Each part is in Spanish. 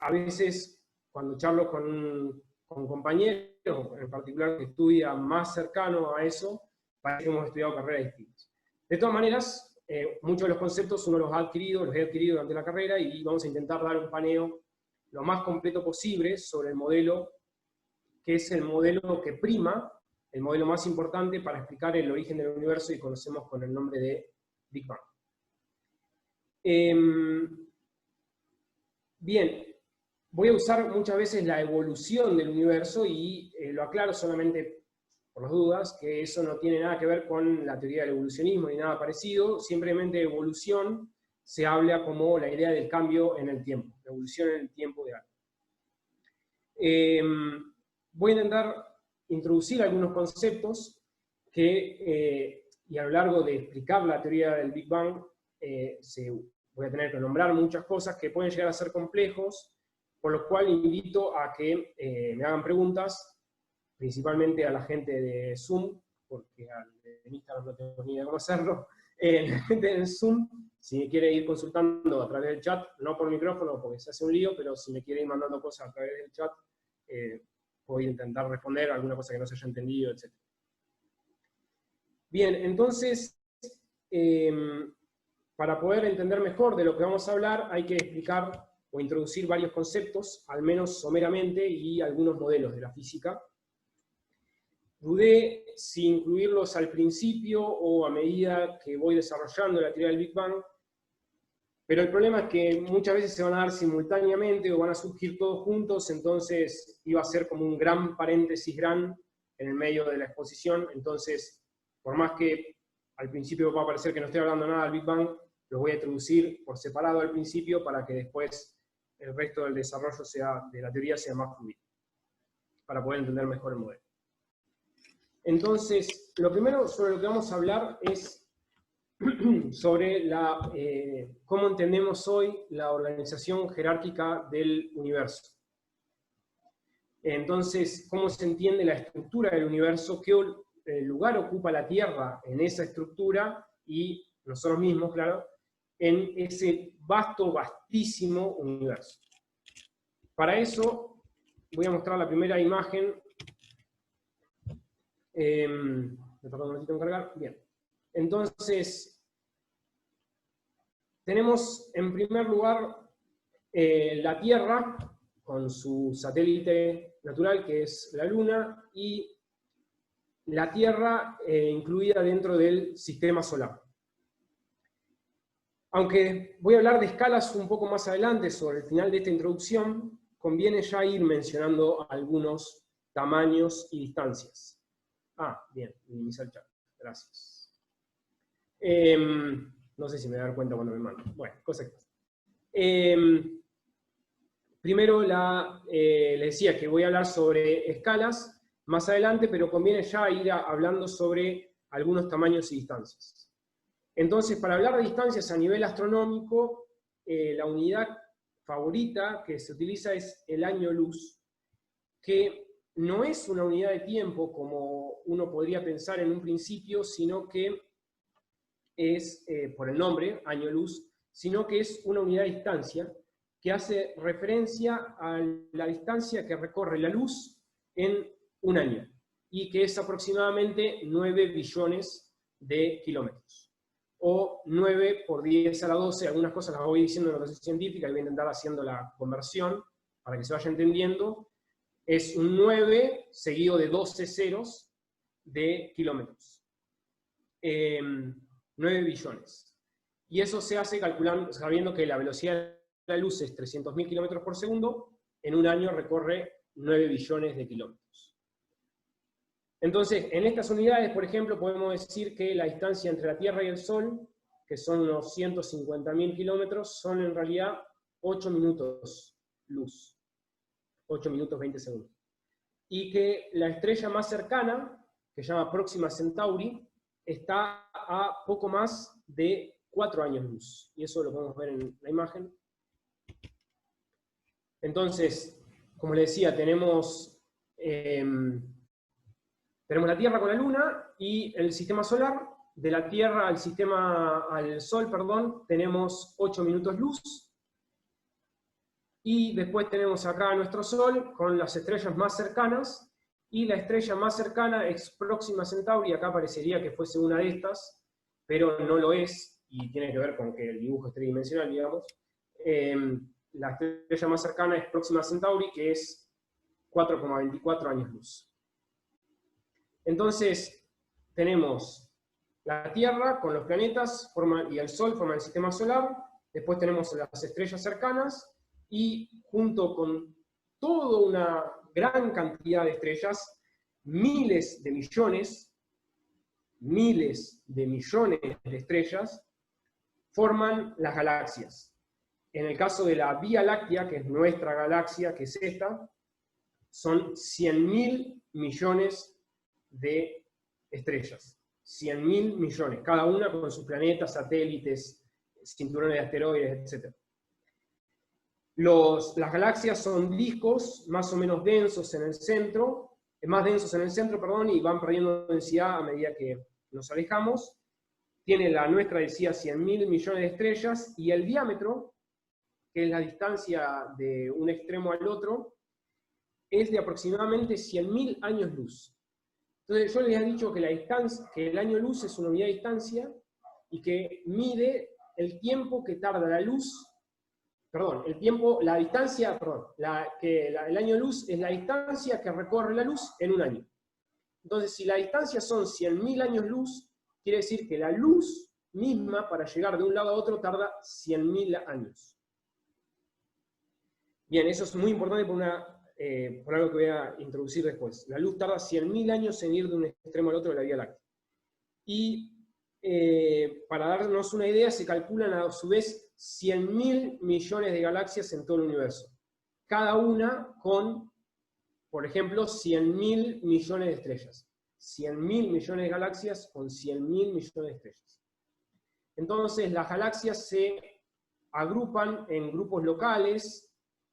a veces, cuando charlo con compañeros, en particular que estudian más cercano a eso, parece que hemos estudiado carreras distintas. De todas maneras, muchos de los conceptos uno los he adquirido durante la carrera, y vamos a intentar dar un paneo lo más completo posible sobre el modelo, que es el modelo que prima, el modelo más importante para explicar el origen del universo, y conocemos con el nombre de Big Bang. Bien, voy a usar muchas veces la evolución del universo, y lo aclaro solamente por las dudas, que eso no tiene nada que ver con la teoría del evolucionismo ni nada parecido. Simplemente evolución se habla como la idea del cambio en el tiempo, la evolución en el tiempo de algo. Voy a intentar introducir algunos conceptos que, y a lo largo de explicar la teoría del Big Bang, voy a tener que nombrar muchas cosas que pueden llegar a ser complejos, por lo cual invito a que me hagan preguntas, principalmente a la gente de Zoom, porque en Instagram no tengo ni idea cómo hacerlo. La gente de Zoom, si me quiere ir consultando a través del chat, no por micrófono porque se hace un lío, pero si me quiere ir mandando cosas a través del chat, voy a intentar responder alguna cosa que no se haya entendido, etc. Bien, entonces, para poder entender mejor de lo que vamos a hablar, hay que explicar o introducir varios conceptos, al menos someramente, y algunos modelos de la física. Dudé si incluirlos al principio o a medida que voy desarrollando la teoría del Big Bang, pero el problema es que muchas veces se van a dar simultáneamente o van a surgir todos juntos, entonces iba a ser como un gran paréntesis en el medio de la exposición. Entonces, por más que al principio va a parecer que no estoy hablando nada del Big Bang, los voy a introducir por separado al principio para que después el resto del desarrollo de la teoría sea más fluido, para poder entender mejor el modelo. Entonces, lo primero sobre lo que vamos a hablar es sobre cómo entendemos hoy la organización jerárquica del universo. Entonces, cómo se entiende la estructura del universo, qué lugar ocupa la Tierra en esa estructura, y nosotros mismos, claro, en ese vastísimo universo. Para eso, voy a mostrar la primera imagen. Me tardó un momentito en cargar. Bien. Entonces, tenemos en primer lugar la Tierra, con su satélite natural, que es la Luna, y la Tierra incluida dentro del sistema solar. Aunque voy a hablar de escalas un poco más adelante, sobre el final de esta introducción, conviene ya ir mencionando algunos tamaños y distancias. Bien, minimizar el chat. Gracias. No sé si me voy a dar cuenta cuando me mando. Bueno, cosa que pasa. Primero les decía que voy a hablar sobre escalas más adelante, pero conviene ya ir hablando sobre algunos tamaños y distancias. Entonces, para hablar de distancias a nivel astronómico, la unidad favorita que se utiliza es el año luz, que no es una unidad de tiempo como uno podría pensar en un principio, sino que es, por el nombre, año luz, sino que es una unidad de distancia que hace referencia a la distancia que recorre la luz en un año, y que es aproximadamente 9 billones de kilómetros. O 9 por 10 a la 12, algunas cosas las voy diciendo en notación científica, y voy a intentar haciendo la conversión para que se vaya entendiendo. Es un 9 seguido de 12 ceros de kilómetros. 9 billones. Y eso se hace calculando, sabiendo que la velocidad de la luz es 300.000 kilómetros por segundo, en un año recorre 9 billones de kilómetros. Entonces, en estas unidades, por ejemplo, podemos decir que la distancia entre la Tierra y el Sol, que son unos 150.000 kilómetros, son en realidad 8 minutos luz. 8 minutos 20 segundos. Y que la estrella más cercana, que se llama Próxima Centauri, está a poco más de 4 años luz. Y eso lo podemos ver en la imagen. Entonces, como les decía, tenemos la Tierra con la Luna y el sistema solar. De la Tierra al Sol, perdón, tenemos 8 minutos luz. Y después tenemos acá nuestro Sol con las estrellas más cercanas, y la estrella más cercana es Próxima Centauri. Acá parecería que fuese una de estas, pero no lo es, y tiene que ver con que el dibujo es tridimensional, digamos. La estrella más cercana es Próxima Centauri, que es 4,24 años luz. Entonces, tenemos la Tierra con los planetas y el Sol forman el sistema solar, después tenemos las estrellas cercanas, y junto con toda una gran cantidad de estrellas, miles de millones de estrellas, forman las galaxias. En el caso de la Vía Láctea, que es nuestra galaxia, que es esta, son 100.000 millones de estrellas. 100.000 millones, cada una con sus planetas, satélites, cinturones de asteroides, etc. Las galaxias son discos más o menos densos en el centro, y van perdiendo densidad a medida que nos alejamos. Tiene la nuestra, decía, 100.000 millones de estrellas, y el diámetro, que es la distancia de un extremo al otro, es de aproximadamente 100.000 años luz. Entonces yo les he dicho que el año luz es una unidad de distancia, y que mide el tiempo que tarda la luz, el año luz es la distancia que recorre la luz en un año. Entonces, si la distancia son 100.000 años luz, quiere decir que la luz misma, para llegar de un lado a otro, tarda 100.000 años. Bien, eso es muy importante por algo que voy a introducir después. La luz tarda 100.000 años en ir de un extremo al otro de la Vía Láctea. Y para darnos una idea, se calculan a su vez 100.000 millones de galaxias en todo el universo. Cada una con, por ejemplo, 100.000 millones de estrellas. 100.000 millones de galaxias con 100.000 millones de estrellas. Entonces, las galaxias se agrupan en grupos locales,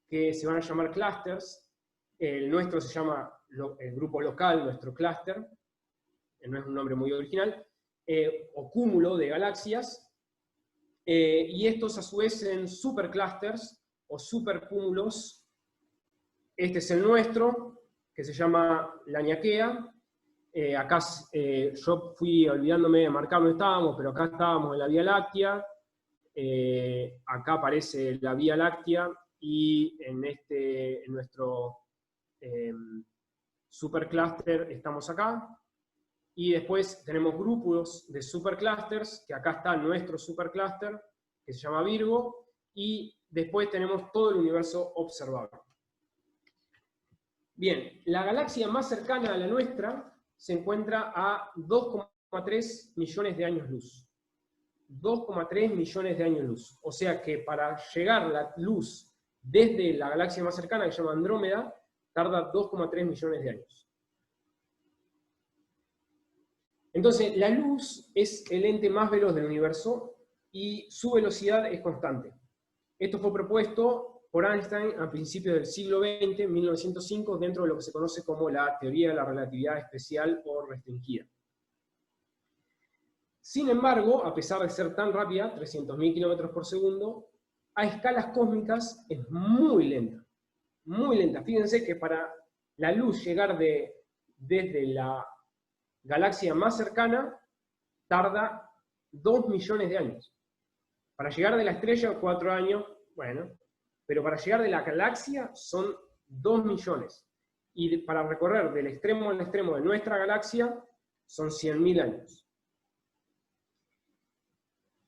que se van a llamar clústeres. El nuestro se llama el grupo local, nuestro clúster, no es un nombre muy original, o cúmulo de galaxias, y estos a su vez en superclústeres o supercúmulos. Este es el nuestro, que se llama Laniakea. Acá yo fui olvidándome de marcar dónde estábamos, pero acá estábamos en la Vía Láctea. Acá aparece la Vía Láctea, y en nuestro superclúster estamos acá. Y después tenemos grupos de superclústeres, que acá está nuestro superclúster, que se llama Virgo, y después tenemos todo el universo observable. Bien, la galaxia más cercana a la nuestra se encuentra a 2,3 millones de años luz. 2,3 millones de años luz. O sea que para llegar la luz desde la galaxia más cercana, que se llama Andrómeda, tarda 2,3 millones de años. Entonces, la luz es el ente más veloz del universo, y su velocidad es constante. Esto fue propuesto por Einstein a principios del siglo XX, en 1905, dentro de lo que se conoce como la teoría de la relatividad especial o restringida. Sin embargo, a pesar de ser tan rápida, 300.000 kilómetros por segundo, a escalas cósmicas es muy lenta. Muy lenta. Fíjense que para la luz llegar desde la galaxia más cercana, tarda 2 millones de años. Para llegar de la estrella, 4 años, bueno, pero para llegar de la galaxia son 2 millones. Y para recorrer del extremo al extremo de nuestra galaxia, son 100.000 años.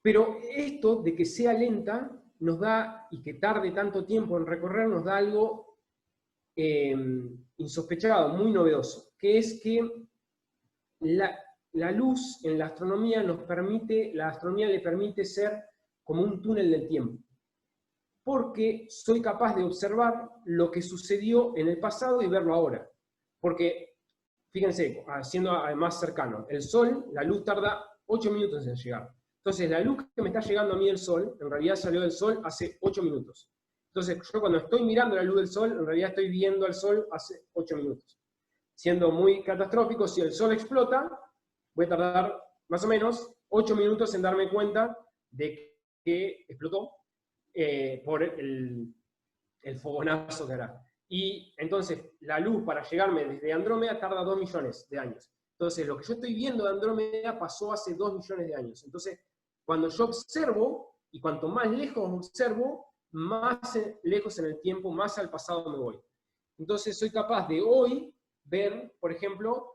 Pero esto de que sea lenta, nos da, y que tarde tanto tiempo en recorrer, nos da algo insospechado, muy novedoso, que es que la luz en la astronomía le permite ser como un túnel del tiempo. Porque soy capaz de observar lo que sucedió en el pasado y verlo ahora. Porque, fíjense, haciendo más cercano, el Sol, la luz tarda 8 minutos en llegar. Entonces, la luz que me está llegando a mí del Sol, en realidad salió del Sol hace 8 minutos. Entonces, yo cuando estoy mirando la luz del Sol, en realidad estoy viendo al Sol hace 8 minutos. Siendo muy catastrófico, si el Sol explota, voy a tardar más o menos 8 minutos en darme cuenta de que explotó por el fogonazo que hará. Y entonces la luz para llegarme desde Andrómeda tarda 2 millones de años. Entonces lo que yo estoy viendo de Andrómeda pasó hace 2 millones de años. Entonces cuando yo observo, y cuanto más lejos observo, más lejos en el tiempo, más al pasado me voy. Entonces soy capaz de hoy ver, por ejemplo,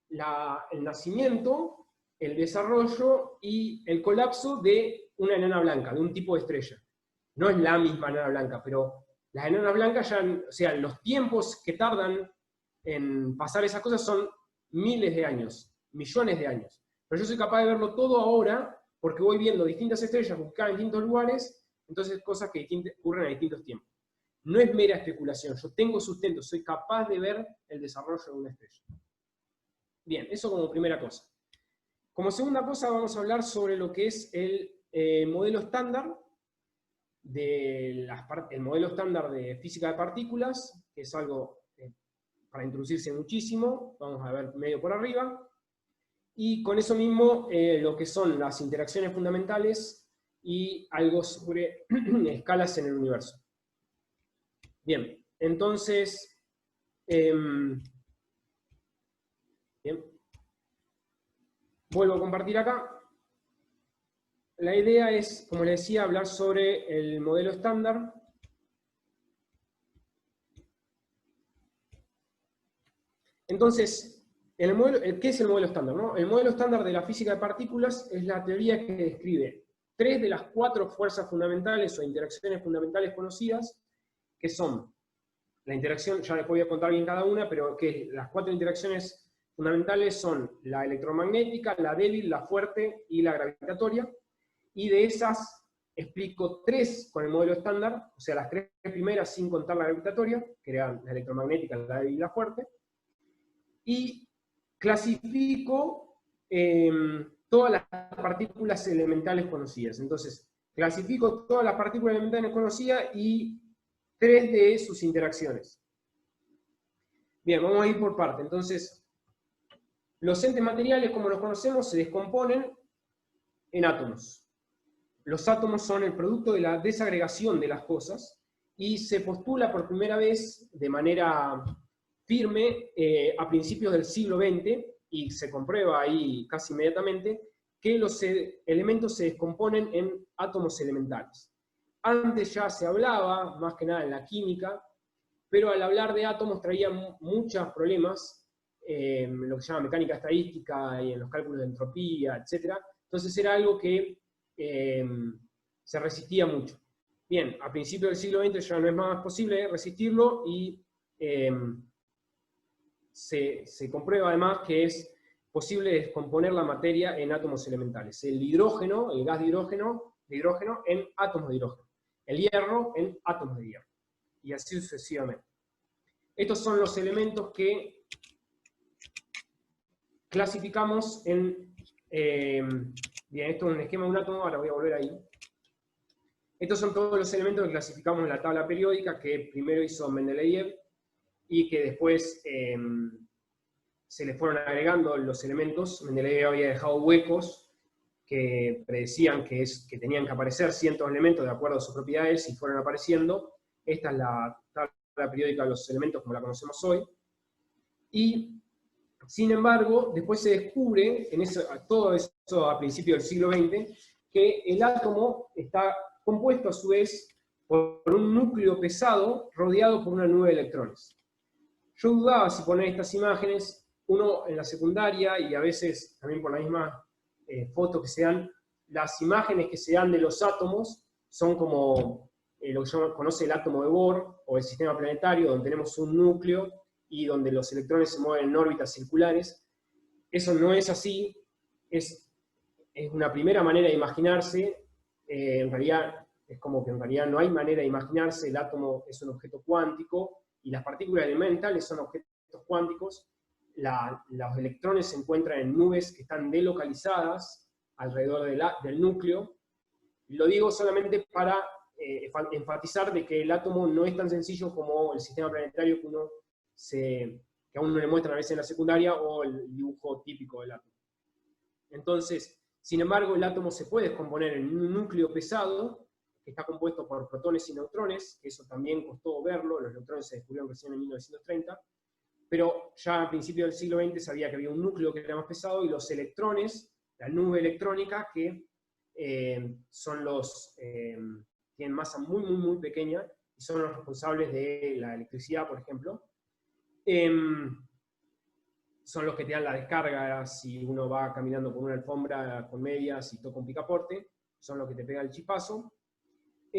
el nacimiento, el desarrollo y el colapso de una enana blanca, de un tipo de estrella. No es la misma enana blanca, pero las enanas blancas ya, o sea, los tiempos que tardan en pasar esas cosas son miles de años, millones de años. Pero yo soy capaz de verlo todo ahora porque voy viendo distintas estrellas ubicadas en distintos lugares, entonces cosas que ocurren a distintos tiempos. No es mera especulación, yo tengo sustento, soy capaz de ver el desarrollo de una estrella. Bien, eso como primera cosa. Como segunda cosa vamos a hablar sobre lo que es el modelo estándar, el modelo estándar de física de partículas, que es algo para introducirse muchísimo, vamos a ver medio por arriba, y con eso mismo lo que son las interacciones fundamentales y algo sobre escalas en el universo. Bien, entonces, bien. Vuelvo a compartir acá. La idea es, como les decía, hablar sobre el modelo estándar. Entonces, ¿qué es el modelo estándar? ¿No? El modelo estándar de la física de partículas es la teoría que describe 3 de las 4 fuerzas fundamentales o interacciones fundamentales conocidas, que son la interacción, ya les voy a contar bien cada una, pero que las 4 interacciones fundamentales son la electromagnética, la débil, la fuerte y la gravitatoria, y de esas explico 3 con el modelo estándar, o sea, las 3 primeras sin contar la gravitatoria, que eran la electromagnética, la débil y la fuerte, y clasifico todas las partículas elementales conocidas. Entonces, clasifico todas las partículas elementales conocidas y 3 de sus interacciones. Bien, vamos a ir por parte. Entonces, los entes materiales, como los conocemos, se descomponen en átomos. Los átomos son el producto de la desagregación de las cosas, y se postula por primera vez de manera firme a principios del siglo XX, y se comprueba ahí casi inmediatamente, que los elementos se descomponen en átomos elementales. Antes ya se hablaba, más que nada en la química, pero al hablar de átomos traía muchos problemas, en lo que se llama mecánica estadística y en los cálculos de entropía, etc. Entonces era algo que se resistía mucho. Bien, a principios del siglo XX ya no es más posible resistirlo, y se comprueba además que es posible descomponer la materia en átomos elementales. El hidrógeno, el gas de hidrógeno en átomos de hidrógeno. El hierro en átomos de hierro. Y así sucesivamente. Estos son los elementos que clasificamos en... bien, esto es un esquema de un átomo, ahora voy a volver ahí. Estos son todos los elementos que clasificamos en la tabla periódica, que primero hizo Mendeleev, y que después se le fueron agregando los elementos. Mendeleev había dejado huecos que predecían que tenían que aparecer cientos de elementos de acuerdo a sus propiedades, y fueron apareciendo. Esta es la tabla periódica de los elementos como la conocemos hoy. Y, sin embargo, después se descubre, todo eso a principios del siglo XX, que el átomo está compuesto a su vez por un núcleo pesado rodeado por una nube de electrones. Yo dudaba si poner estas imágenes, uno en la secundaria, y a veces también por la misma foto que se dan, las imágenes que se dan de los átomos son como lo que se conoce el átomo de Bohr, o el sistema planetario, donde tenemos un núcleo y donde los electrones se mueven en órbitas circulares. Eso no es así, es una primera manera de imaginarse. En realidad es como que en realidad no hay manera de imaginarse. El átomo es un objeto cuántico, y las partículas elementales son objetos cuánticos. Los electrones se encuentran en nubes que están delocalizadas alrededor del núcleo. Lo digo solamente para enfatizar de que el átomo no es tan sencillo como el sistema planetario que a uno le muestran a veces en la secundaria, o el dibujo típico del átomo. Entonces, sin embargo, el átomo se puede descomponer en un núcleo pesado, que está compuesto por protones y neutrones, que eso también costó verlo, los neutrones se descubrieron recién en 1930, pero ya a principios del siglo XX sabía que había un núcleo que era más pesado, y los electrones, la nube electrónica, que son tienen masa muy, muy, muy pequeña, y son los responsables de la electricidad, por ejemplo. Son los que te dan la descarga si uno va caminando por una alfombra con medias y toca un picaporte, son los que te pegan el chispazo.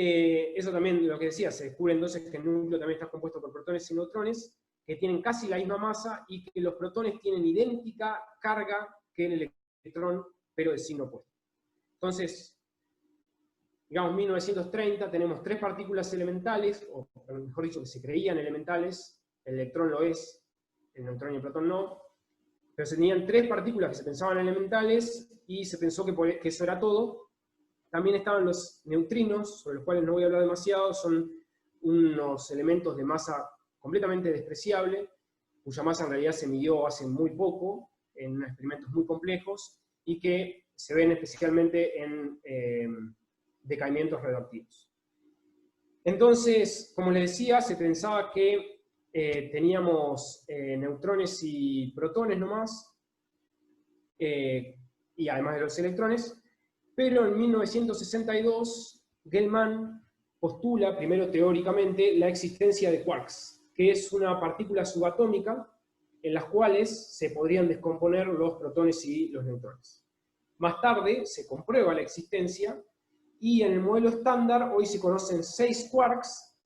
Eso también, lo que decía, se descubre entonces que el núcleo también está compuesto por protones y neutrones, que tienen casi la misma masa, y que los protones tienen idéntica carga que el electrón, pero de signo opuesto. Entonces, digamos, 1930, tenemos 3 partículas elementales, o mejor dicho, que se creían elementales. El electrón lo es, el neutrón y el protón no, pero se tenían 3 partículas que se pensaban elementales, y se pensó que eso era todo. También estaban los neutrinos, sobre los cuales no voy a hablar demasiado, son unos elementos de masa completamente despreciable, cuya masa en realidad se midió hace muy poco, en experimentos muy complejos, y que se ven especialmente en decaimientos radioactivos. Entonces, como les decía, se pensaba que teníamos neutrones y protones nomás, y además de los electrones, pero en 1962 Gell-Mann postula, primero teóricamente, la existencia de quarks, que es una partícula subatómica en las cuales se podrían descomponer los protones y los neutrones. Más tarde se comprueba la existencia, y en el modelo estándar hoy se conocen 6 quarks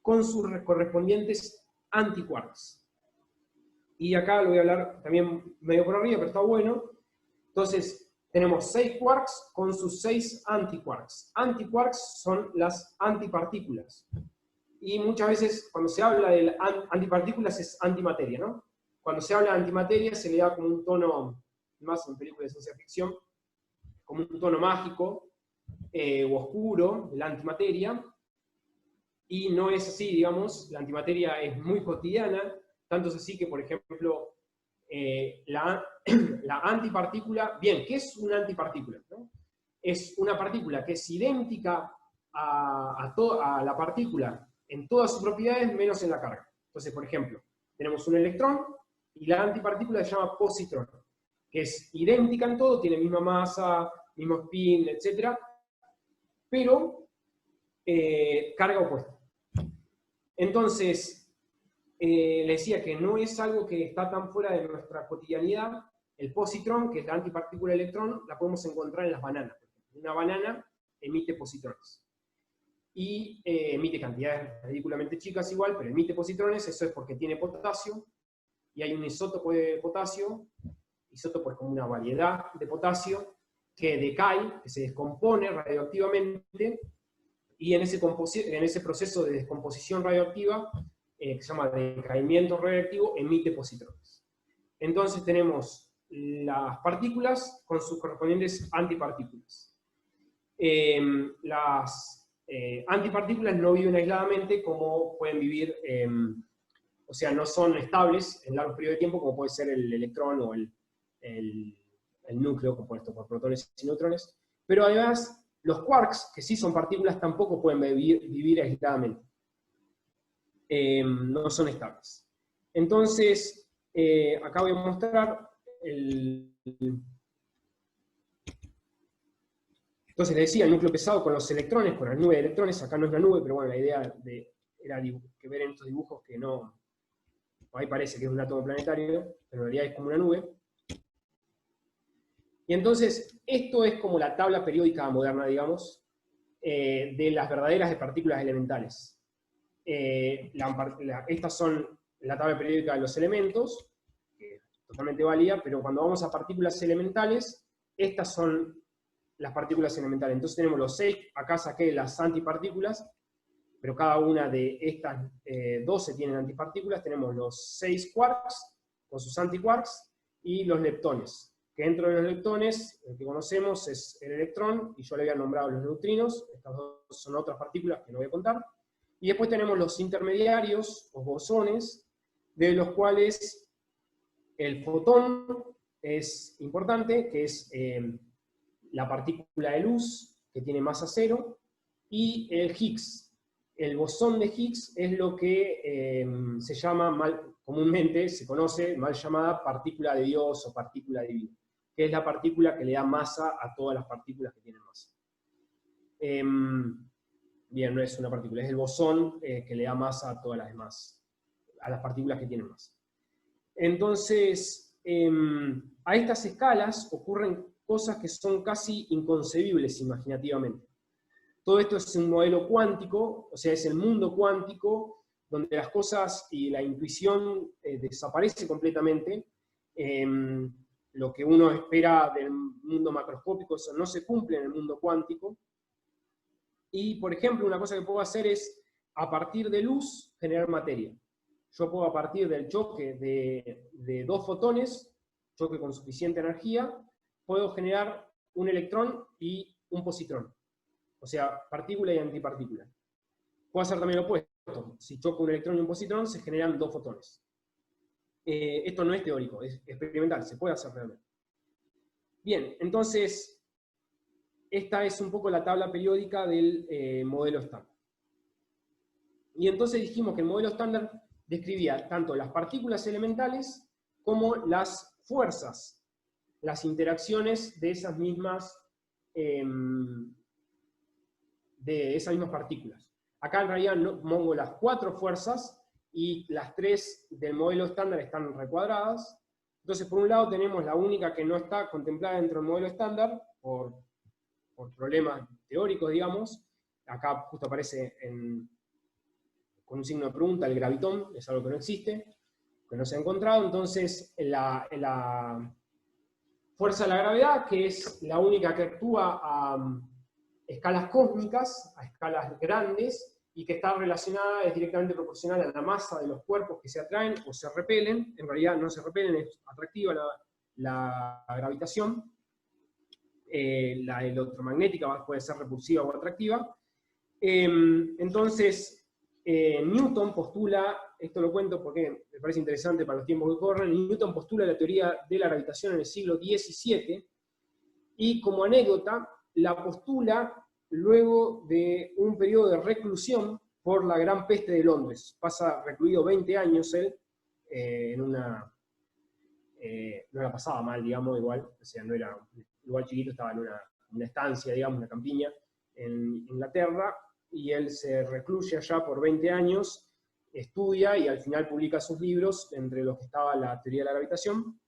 con sus correspondientes antiquarks. Y acá lo voy a hablar también medio por arriba, pero está bueno. Entonces, tenemos 6 quarks con sus 6 antiquarks. Antiquarks son las antipartículas. Y muchas veces cuando se habla de antipartículas es antimateria, ¿no? Cuando se habla de antimateria se le da como un tono, más en películas de ciencia ficción, como un tono mágico o oscuro, la antimateria. Y no es así, digamos, la antimateria es muy cotidiana, tanto es así que, por ejemplo, la antipartícula, bien, ¿qué es una antipartícula? ¿No? Es una partícula que es idéntica a la partícula en todas sus propiedades, menos en la carga. Entonces, por ejemplo, tenemos un electrón, y la antipartícula se llama positrón, que es idéntica en todo, tiene misma masa, mismo spin, etc., pero carga opuesta. Entonces, le decía que no es algo que está tan fuera de nuestra cotidianidad. El positrón, que es la antipartícula electrón, la podemos encontrar en las bananas. Una banana emite positrones. Y emite cantidades ridículamente chicas igual, pero emite positrones. Eso es porque tiene potasio, y hay un isótopo de potasio. Isótopo es como una variedad de potasio que decae, que se descompone radioactivamente, y en ese proceso de descomposición radioactiva, que se llama decaimiento radioactivo, emite positrones. Entonces tenemos las partículas con sus correspondientes antipartículas. Las antipartículas no viven aisladamente como pueden vivir, o sea, no son estables en largo periodo de tiempo, como puede ser el electrón o el núcleo compuesto por protones y neutrones, pero además los quarks, que sí son partículas, tampoco pueden vivir aisladamente. No son estables. Entonces, acá voy a mostrar Entonces les decía, el núcleo pesado con los electrones, con la nube de electrones. Acá no es la nube, pero bueno, la idea era que ver en estos dibujos que no... Ahí parece que es un átomo planetario, pero en realidad es como una nube. Y entonces, esto es como la tabla periódica moderna, digamos, de las verdaderas de partículas elementales. Estas son la tabla periódica de los elementos, que es totalmente válida, pero cuando vamos a partículas elementales, estas son las partículas elementales. Entonces tenemos los 6, acá saqué las antipartículas, pero cada una de estas 12 tienen antipartículas. Tenemos los 6 quarks con sus antiquarks, y los leptones, que dentro de los leptones, el que conocemos es el electrón, y yo le había nombrado los neutrinos. Estas dos son otras partículas que no voy a contar. Y después tenemos los intermediarios, o bosones, de los cuales el fotón es importante, que es la partícula de luz, que tiene masa cero, y el Higgs. El bosón de Higgs es lo que se llama, comúnmente se conoce, mal llamada partícula de Dios o partícula divina, que es la partícula que le da masa a todas las partículas que tienen masa. Bien, no es una partícula, es el bosón que le da masa a todas las demás, a las partículas que tienen masa. Entonces, a estas escalas ocurren cosas que son casi inconcebibles imaginativamente. Todo esto es un modelo cuántico, o sea, es el mundo cuántico, donde las cosas y la intuición desaparece completamente. Lo que uno espera del mundo macroscópico, eso no se cumple en el mundo cuántico. Y, por ejemplo, una cosa que puedo hacer es, a partir de luz, generar materia. Yo puedo, a partir del choque de dos fotones, choque con suficiente energía, puedo generar un electrón y un positrón. O sea, partícula y antipartícula. Puedo hacer también lo opuesto. Si choco un electrón y un positrón, se generan dos fotones. Esto no es teórico, es experimental, se puede hacer realmente. Bien, entonces, esta es un poco la tabla periódica del modelo estándar. Y entonces dijimos que el modelo estándar describía tanto las partículas elementales como las fuerzas, las interacciones de esas mismas partículas. Acá en realidad no pongo las 4 fuerzas y las 3 del modelo estándar están recuadradas. Entonces, por un lado tenemos la única que no está contemplada dentro del modelo estándar por problemas teóricos, digamos. Acá justo aparece con un signo de pregunta el gravitón, es algo que no existe, que no se ha encontrado. Entonces, la fuerza de la gravedad, que es la única que actúa a escalas cósmicas, a escalas grandes, y que está relacionada, es directamente proporcional a la masa de los cuerpos que se atraen o se repelen. En realidad no se repelen, es atractiva la gravitación. La electromagnética puede ser repulsiva o atractiva. Entonces, Newton postula, esto lo cuento porque me parece interesante para los tiempos que corren, Newton postula la teoría de la gravitación en el siglo XVII, y como anécdota, la postula luego de un periodo de reclusión por la Gran Peste de Londres. Pasa recluido 20 años él, no la pasaba mal, digamos, igual, o sea, no era un lugar chiquito, estaba en una estancia, digamos, una campiña en Inglaterra, y él se recluye allá por 20 años, estudia y al final publica sus libros, entre los que estaba la teoría de la gravitación,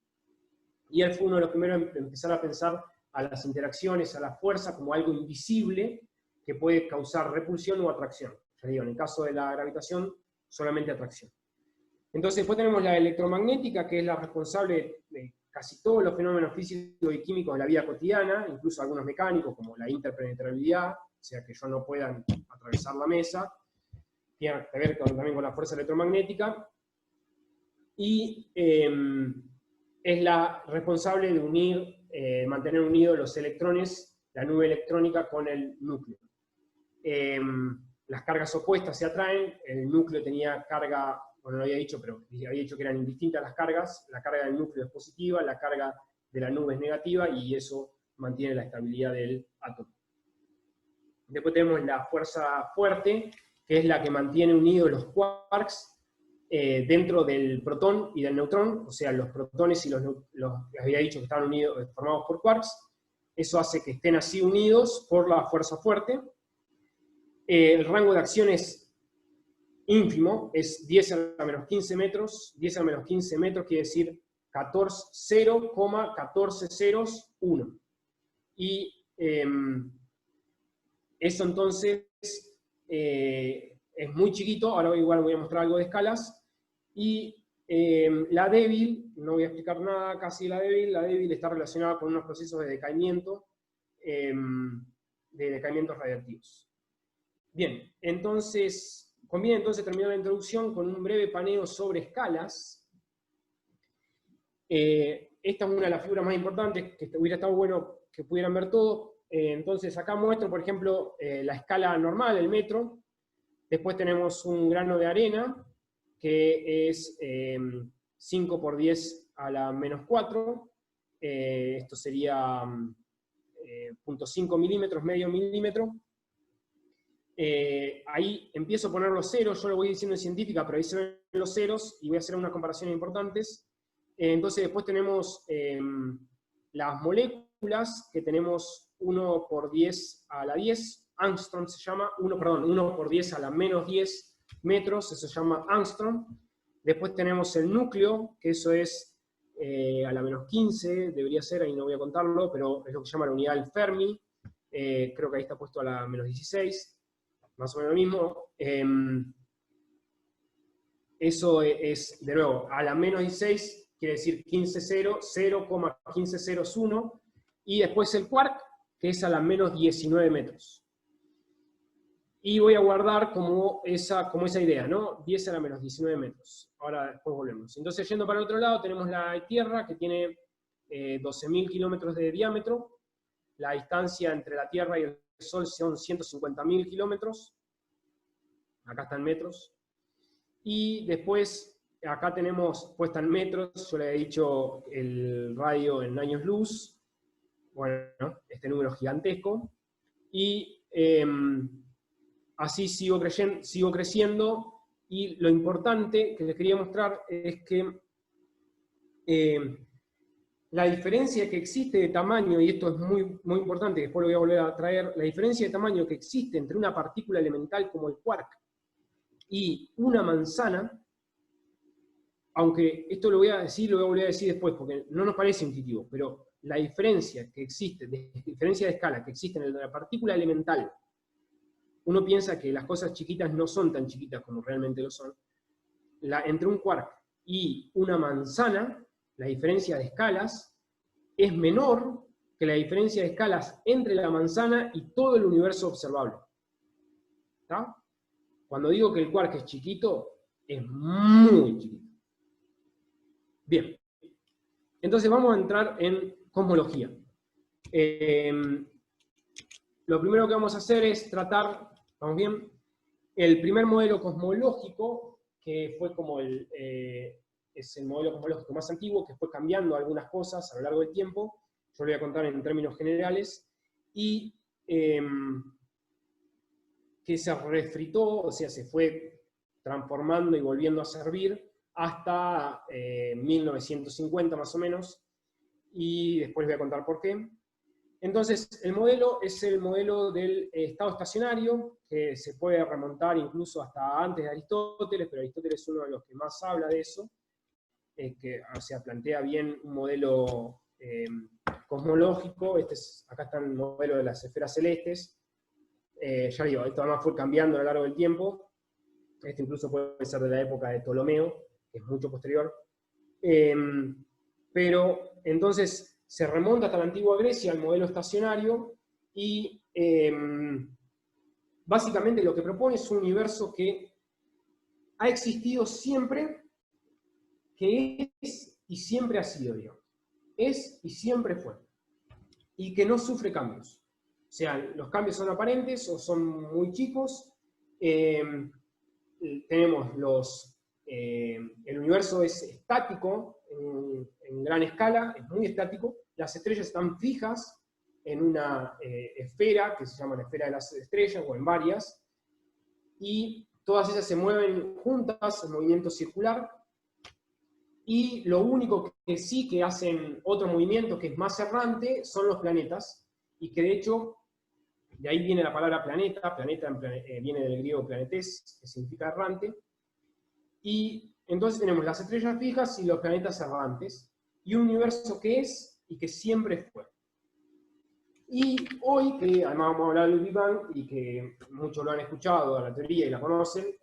y él fue uno de los primeros en empezar a pensar a las interacciones, a la fuerza, como algo invisible que puede causar repulsión o atracción. Ya digo, en el caso de la gravitación, solamente atracción. Entonces, después tenemos la electromagnética, que es la responsable de casi todos los fenómenos físicos y químicos de la vida cotidiana, incluso algunos mecánicos, como la interpenetrabilidad, o sea, que yo no puedan atravesar la mesa, tiene que ver también con la fuerza electromagnética, y es la responsable de mantener unidos los electrones, la nube electrónica, con el núcleo. Las cargas opuestas se atraen, el núcleo tenía carga, bueno, no lo había dicho, pero había dicho que eran indistintas las cargas, la carga del núcleo es positiva, la carga de la nube es negativa, y eso mantiene la estabilidad del átomo. Después tenemos la fuerza fuerte, que es la que mantiene unidos los quarks dentro del protón y del neutrón, o sea, los protones y les había dicho que estaban unidos, formados por quarks. Eso hace que estén así unidos por la fuerza fuerte. El rango de acción es ínfimo, es 10 a la menos 15 metros. 10 a la menos 15 metros quiere decir 0,14 ceros 1. Y eso entonces es muy chiquito. Ahora igual voy a mostrar algo de escalas. Y la débil, no voy a explicar nada casi la débil está relacionada con unos procesos de decaimientos radiactivos. Bien, entonces, conviene entonces terminar la introducción con un breve paneo sobre escalas. Esta es una de las figuras más importantes, que hubiera estado bueno que pudieran ver todo. Entonces acá muestro, por ejemplo, la escala normal, el metro. Después tenemos un grano de arena, que es 5 por 10 a la menos 4. Esto sería 0.5 milímetros, medio milímetro. ahí empiezo a poner los ceros, yo lo voy diciendo en científica, pero ahí se ven los ceros, y voy a hacer unas comparaciones importantes. Entonces después tenemos las moléculas, que tenemos 1 por 10 a la 10, angstrom se llama, 1 por 10 a la menos 10 metros, eso se llama angstrom. Después tenemos el núcleo, que eso es a la menos 15, debería ser, ahí no voy a contarlo, pero es lo que se llama la unidad del Fermi, creo que ahí está puesto a la menos 16, más o menos lo mismo. Eso es, de nuevo, a la menos 16, quiere decir 0,1501, y después el quark, que es a la menos 19 metros. Y voy a guardar como esa idea, ¿no? 10 a la menos 19 metros. Ahora después volvemos. Entonces, yendo para el otro lado, tenemos la Tierra, que tiene 12.000 kilómetros de diámetro. La distancia entre la Tierra y el Sol son 150.000 kilómetros. Acá están metros. Y después, acá tenemos puesta en metros, yo le he dicho el radio en años luz. Bueno, este número gigantesco. Y así sigo creciendo, y lo importante que les quería mostrar es que la diferencia que existe de tamaño, y esto es muy, muy importante, después lo voy a volver a traer, la diferencia de tamaño que existe entre una partícula elemental como el quark y una manzana, aunque esto lo voy a volver a decir después, porque no nos parece intuitivo, pero la diferencia que existe, diferencia de escala que existe entre la partícula elemental, uno piensa que las cosas chiquitas no son tan chiquitas como realmente lo son. Entre un quark y una manzana, la diferencia de escalas es menor que la diferencia de escalas entre la manzana y todo el universo observable. ¿Está? Cuando digo que el quark es chiquito, es muy chiquito. Bien. Entonces vamos a entrar en cosmología. Lo primero que vamos a hacer es tratar, ¿vamos bien? El primer modelo cosmológico, que fue como es el modelo cosmológico más antiguo, que fue cambiando algunas cosas a lo largo del tiempo, yo lo voy a contar en términos generales, y que se refritó, o sea, se fue transformando y volviendo a servir hasta 1950 más o menos, y después les voy a contar por qué. Entonces, el modelo es el modelo del estado estacionario, que se puede remontar incluso hasta antes de Aristóteles, pero Aristóteles es uno de los que más habla de eso, que o sea, plantea bien un modelo cosmológico. Acá está el modelo de las esferas celestes. Ya digo, esto además fue cambiando a lo largo del tiempo. Este incluso puede ser de la época de Ptolomeo, que es mucho posterior. Pero entonces se remonta hasta la antigua Grecia, al modelo estacionario, y básicamente lo que propone es un universo que ha existido siempre, que es y siempre ha sido, digamos. Es y siempre fue. Y que no sufre cambios. O sea, los cambios son aparentes o son muy chicos. Tenemos el universo es estático en gran escala, es muy estático. Las estrellas están fijas en una esfera, que se llama la esfera de las estrellas, o en varias, y todas ellas se mueven juntas en movimiento circular, y lo único que sí que hacen otro movimiento que es más errante son los planetas, y que de hecho, de ahí viene la palabra planeta viene del griego planetes, que significa errante, y entonces tenemos las estrellas fijas y los planetas errantes, y un universo que es y que siempre fue. Y hoy, que además vamos a hablar del Big Bang, y que muchos lo han escuchado a la teoría y la conocen,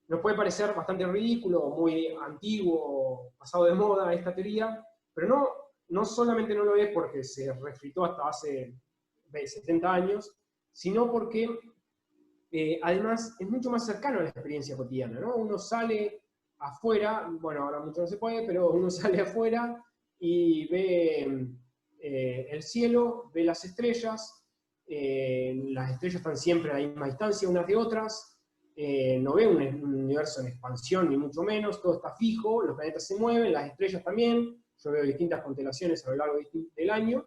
nos puede parecer bastante ridículo, muy antiguo, pasado de moda esta teoría, pero no solamente no lo es porque se refritó hasta hace 70 años, sino porque además es mucho más cercano a la experiencia cotidiana, ¿no? Uno sale afuera, bueno, ahora mucho no se puede, pero uno sale afuera y ve el cielo, ve las estrellas están siempre a la misma distancia unas de otras, no ve un universo en expansión ni mucho menos, todo está fijo, los planetas se mueven, las estrellas también, yo veo distintas constelaciones a lo largo del año,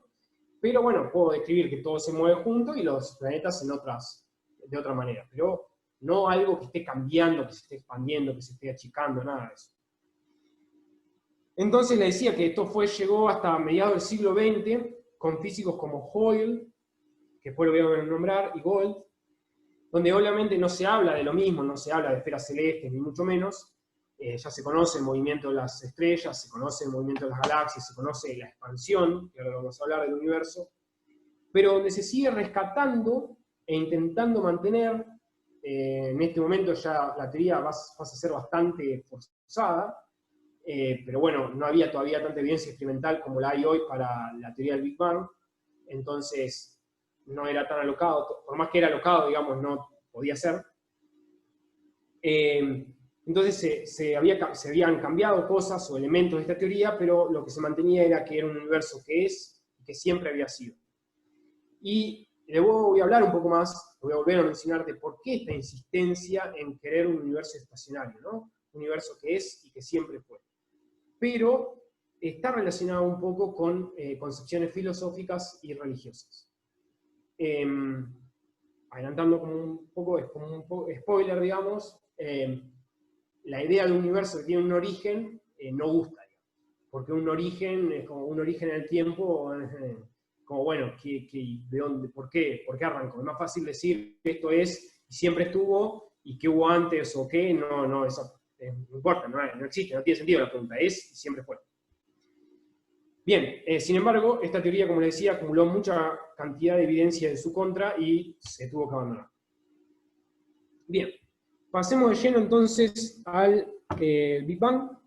pero bueno, puedo describir que todo se mueve junto y los planetas en otras de otra manera, pero no algo que esté cambiando, que se esté expandiendo, que se esté achicando, nada de eso. Entonces le decía que esto llegó hasta mediados del siglo XX, con físicos como Hoyle, que después lo voy a nombrar, y Gold, donde obviamente no se habla de lo mismo, no se habla de esferas celestes, ni mucho menos. Ya se conoce el movimiento de las estrellas, se conoce el movimiento de las galaxias, se conoce la expansión, que ahora vamos a hablar del universo, pero donde se sigue rescatando e intentando mantener, en este momento ya la teoría pasa a ser bastante forzada, pero bueno, no había todavía tanta evidencia experimental como la hay hoy para la teoría del Big Bang, entonces no era tan alocado, por más que era alocado, digamos, no podía ser. Entonces se habían cambiado cosas o elementos de esta teoría, pero lo que se mantenía era que era un universo que es y que siempre había sido. Y luego voy a hablar un poco más, voy a volver a mencionar de por qué esta insistencia en querer un universo estacionario, ¿no? Un universo que es y que siempre fue. Pero está relacionado un poco con concepciones filosóficas y religiosas. Adelantando como un poco spoiler, digamos, la idea de un universo que tiene un origen no gusta, digamos, porque un origen es como un origen en el tiempo, como bueno, ¿de dónde, por qué arrancó? Es más fácil decir que esto es y siempre estuvo, y qué hubo antes o qué, no, eso no importa, no existe, no tiene sentido la pregunta, es y siempre fue. Bien, sin embargo, esta teoría, como les decía, acumuló mucha cantidad de evidencia en su contra y se tuvo que abandonar. Bien, pasemos de lleno entonces al Big Bang.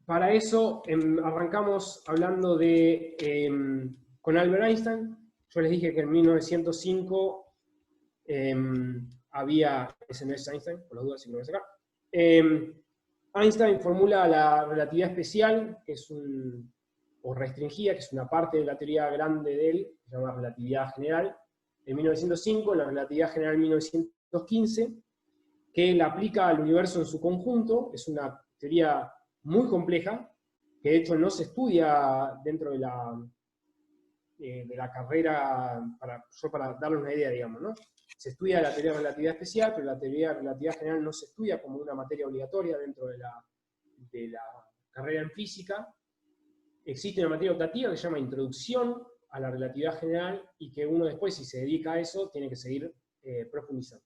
Para eso arrancamos hablando con Albert Einstein. Yo les dije que en 1905 ese no es Einstein, por las dudas, si lo voy a sacar. Einstein formula la relatividad especial, que es o restringida, que es una parte de la teoría grande de él, que se llama relatividad general, en 1905, la relatividad general en 1915, que la aplica al universo en su conjunto. Es una teoría muy compleja, que de hecho no se estudia dentro de la carrera, para darles una idea, digamos, ¿no? Se estudia la teoría de relatividad especial, pero la teoría de relatividad general no se estudia como una materia obligatoria dentro de la carrera en física. Existe una materia optativa que se llama Introducción a la relatividad general, y que uno después, si se dedica a eso, tiene que seguir profundizando.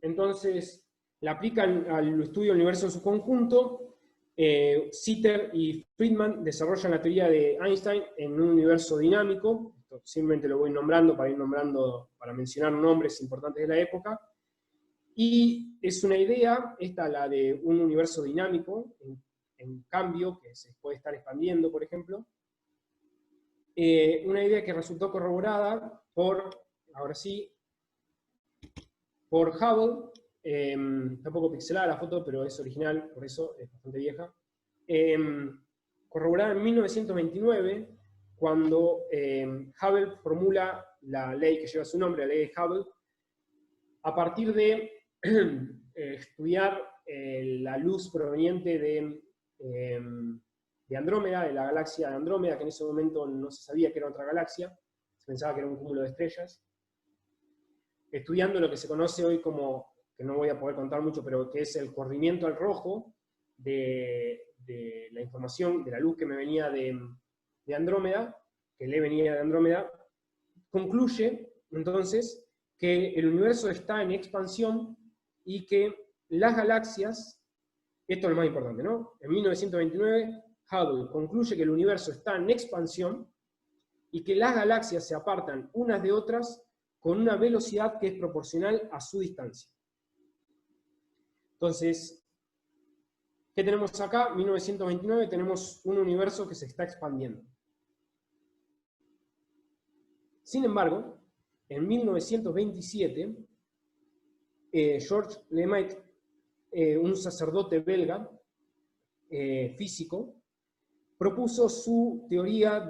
Entonces, la aplican al estudio del universo en su conjunto. Sitter y Friedman desarrollan la teoría de Einstein en un universo dinámico. Esto simplemente lo voy nombrando para mencionar nombres importantes de la época. Y es una idea, la de un universo dinámico, en cambio, que se puede estar expandiendo, por ejemplo. Una idea que resultó corroborada ahora sí, por Hubble. Está un poco pixelada la foto, pero es original, por eso es bastante vieja. Corroborada en 1929, cuando Hubble formula la ley que lleva su nombre, la ley de Hubble, a partir de estudiar la luz proveniente de Andrómeda, de la galaxia de Andrómeda, que en ese momento no se sabía que era otra galaxia, se pensaba que era un cúmulo de estrellas. Estudiando lo que se conoce hoy como, que no voy a poder contar mucho, pero que es el corrimiento al rojo de la información, de la luz que me venía de Andrómeda, que le venía de Andrómeda, concluye entonces que el universo está en expansión y que las galaxias, esto es lo más importante, ¿no? En 1929, Hubble concluye que el universo está en expansión y que las galaxias se apartan unas de otras con una velocidad que es proporcional a su distancia. Entonces, ¿qué tenemos acá? 1929, tenemos un universo que se está expandiendo. Sin embargo, en 1927, Georges Lemaitre, un sacerdote belga, físico, propuso su teoría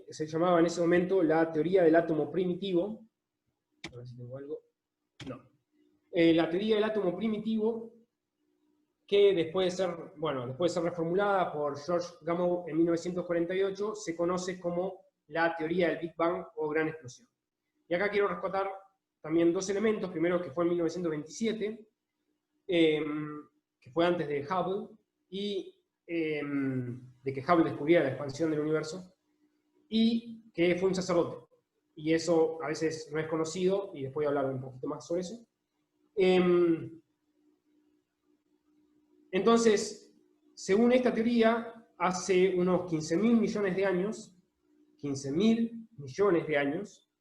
se llamaba en ese momento la teoría del átomo primitivo. A ver si tengo algo. No. La teoría del átomo primitivo, que después de ser reformulada por George Gamow en 1948, se conoce como la teoría del Big Bang o gran explosión. Y acá quiero rescatar también dos elementos. Primero, que fue en 1927, que fue antes de Hubble, y de que Hubble descubriera la expansión del universo, y que fue un sacerdote. Y eso a veces no es conocido, y después voy a hablar un poquito más sobre eso. Entonces, según esta teoría, hace unos 15.000 millones de años, 15.000 millones de años,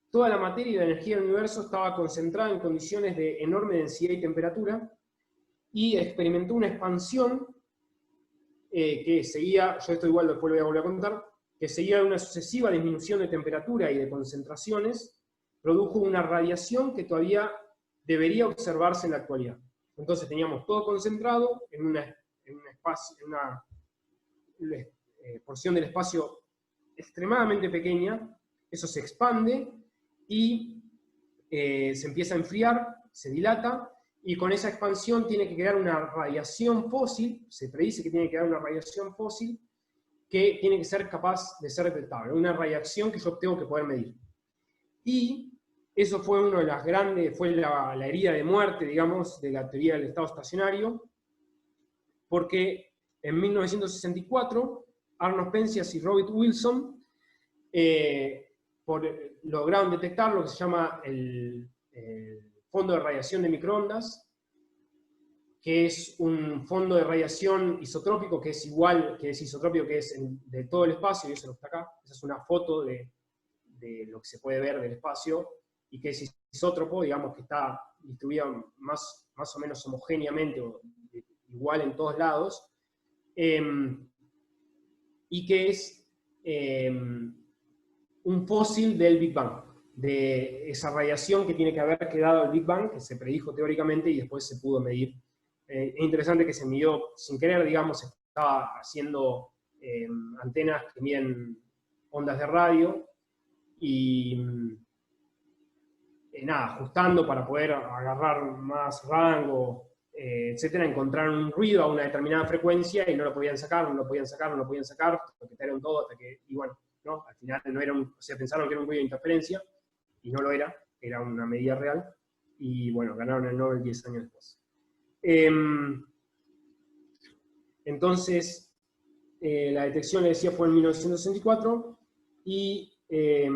toda la materia y la energía del universo estaba concentrada en condiciones de enorme densidad y temperatura, y experimentó una expansión que seguía, yo esto igual después lo voy a volver a contar, que seguía una sucesiva disminución de temperatura y de concentraciones, produjo una radiación que todavía debería observarse en la actualidad. Entonces teníamos todo concentrado en una porción del espacio extremadamente pequeña. Eso se expande y se empieza a enfriar, se dilata, y con esa expansión tiene que crear una radiación fósil, se predice que tiene que crear una radiación fósil que tiene que ser capaz de ser detectable, una radiación que yo tengo que poder medir. Y eso fue una de las grandes, fue la herida de muerte, digamos, de la teoría del estado estacionario, porque en 1964 Arnold Penzias y Robert Wilson lograron detectar lo que se llama el fondo de radiación de microondas, que es un fondo de radiación isotrópico que es igual, que es isotrópico, que es de todo el espacio, y eso no está acá. Esa es una foto de lo que se puede ver del espacio, y que es isótropo, digamos que está distribuido más o menos homogéneamente, o igual en todos lados, y que es un fósil del Big Bang, de esa radiación que tiene que haber quedado al Big Bang, que se predijo teóricamente y después se pudo medir. Es interesante que se midió sin querer, digamos, estaba haciendo antenas que miden ondas de radio, y nada, ajustando para poder agarrar más rango, etcétera, encontraron un ruido a una determinada frecuencia y no lo podían sacar, toquetearon todo hasta que, y bueno, ¿no? Al final no era o sea, pensaron que era un ruido de interferencia, y no lo era una medida real, y bueno, ganaron el Nobel 10 años después. Entonces, la detección, le decía, fue en 1964, y es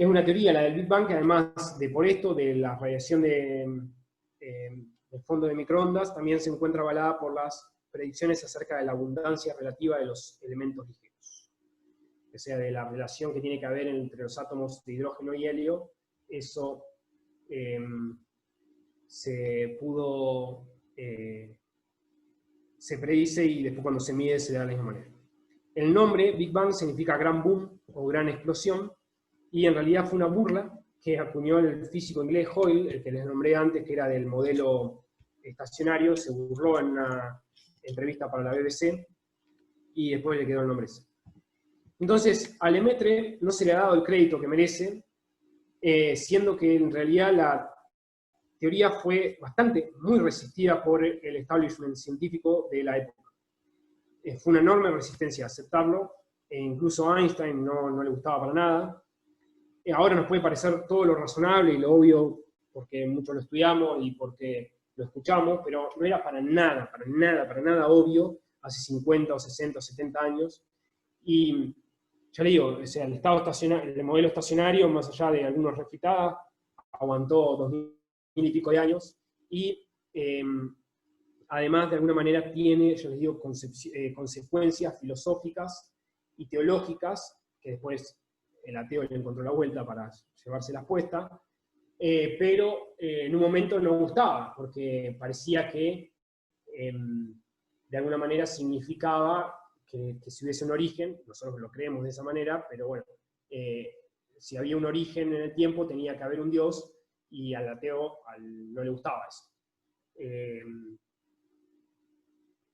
una teoría, la del Big Bang, que además de por esto, de la radiación del fondo de microondas, también se encuentra avalada por las predicciones acerca de la abundancia relativa de los elementos ligeros. O sea, de la relación que tiene que haber entre los átomos de hidrógeno y helio. Eso se predice, y después cuando se mide se da de la misma manera. El nombre Big Bang significa gran boom o gran explosión, y en realidad fue una burla que acuñó el físico inglés Hoyle, el que les nombré antes, que era del modelo estacionario. Se burló en una entrevista para la BBC, y después le quedó el nombre ese. Entonces, a Lemaitre no se le ha dado el crédito que merece, siendo que en realidad la teoría fue muy resistida por el establishment científico de la época. Fue una enorme resistencia a aceptarlo, e incluso a Einstein no le gustaba para nada. Ahora nos puede parecer todo lo razonable y lo obvio, porque muchos lo estudiamos y porque lo escuchamos, pero no era para nada obvio hace 50 o 60 o 70 años. Y ya le digo, o sea, el modelo estacionario, más allá de algunos refritadas, aguantó 2000 y pico de años, y además de alguna manera tiene, yo les digo, consecuencias filosóficas y teológicas, que después el ateo le encontró la vuelta para llevárselas puestas, pero en un momento no gustaba, porque parecía que de alguna manera significaba que si hubiese un origen, nosotros lo creemos de esa manera, pero bueno, si había un origen en el tiempo tenía que haber un Dios, y al ateo no le gustaba eso.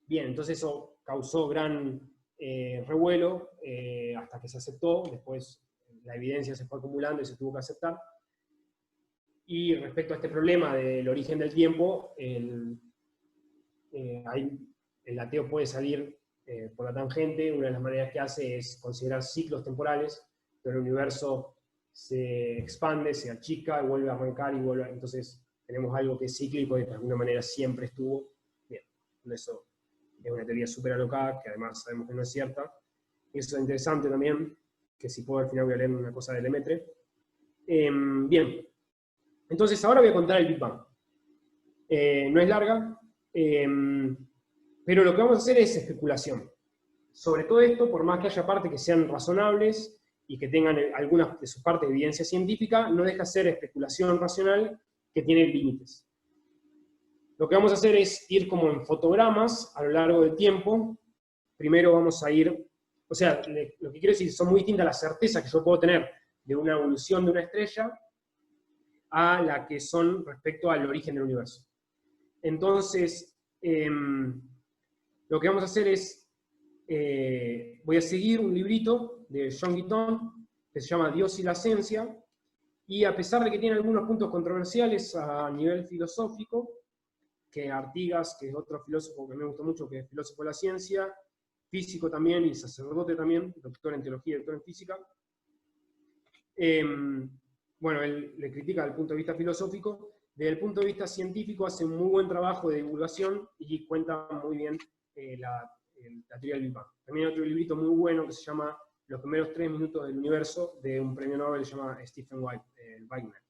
Bien, entonces eso causó gran revuelo hasta que se aceptó. Después la evidencia se fue acumulando y se tuvo que aceptar. Y respecto a este problema del origen del tiempo, ahí el ateo puede salir por la tangente. Una de las maneras que hace es considerar ciclos temporales, pero el universo se expande, se achica, y vuelve a arrancar, y vuelve. Entonces tenemos algo que es cíclico y de alguna manera siempre estuvo. Bien, eso es una teoría súper alocada, que además sabemos que no es cierta. Y eso es interesante también, que si puedo al final voy a leer una cosa de Lemaitre. Bien, entonces ahora voy a contar el Big Bang. No es larga, pero lo que vamos a hacer es especulación. Sobre todo esto, por más que haya partes que sean razonables y que tengan algunas de sus partes de evidencia científica, no deja de ser especulación racional que tiene límites. Lo que vamos a hacer es ir como en fotogramas a lo largo del tiempo. Primero vamos a ir, o sea, lo que quiero decir, son muy distintas las certezas que yo puedo tener de una evolución de una estrella a la que son respecto al origen del universo. Entonces, lo que vamos a hacer es, voy a seguir un librito de John Guitton, que se llama Dios y la ciencia, y a pesar de que tiene algunos puntos controversiales a nivel filosófico, que Artigas, que es otro filósofo que me gusta mucho, que es filósofo de la ciencia, físico también y sacerdote también, doctor en teología y doctor en física, bueno, él le critica desde el punto de vista filosófico. Desde el punto de vista científico hace un muy buen trabajo de divulgación y cuenta muy bien la teoría del Big Bang. También hay otro librito muy bueno que se llama Los primeros 3 minutos del universo, de un premio Nobel que se llama Stephen Wagner.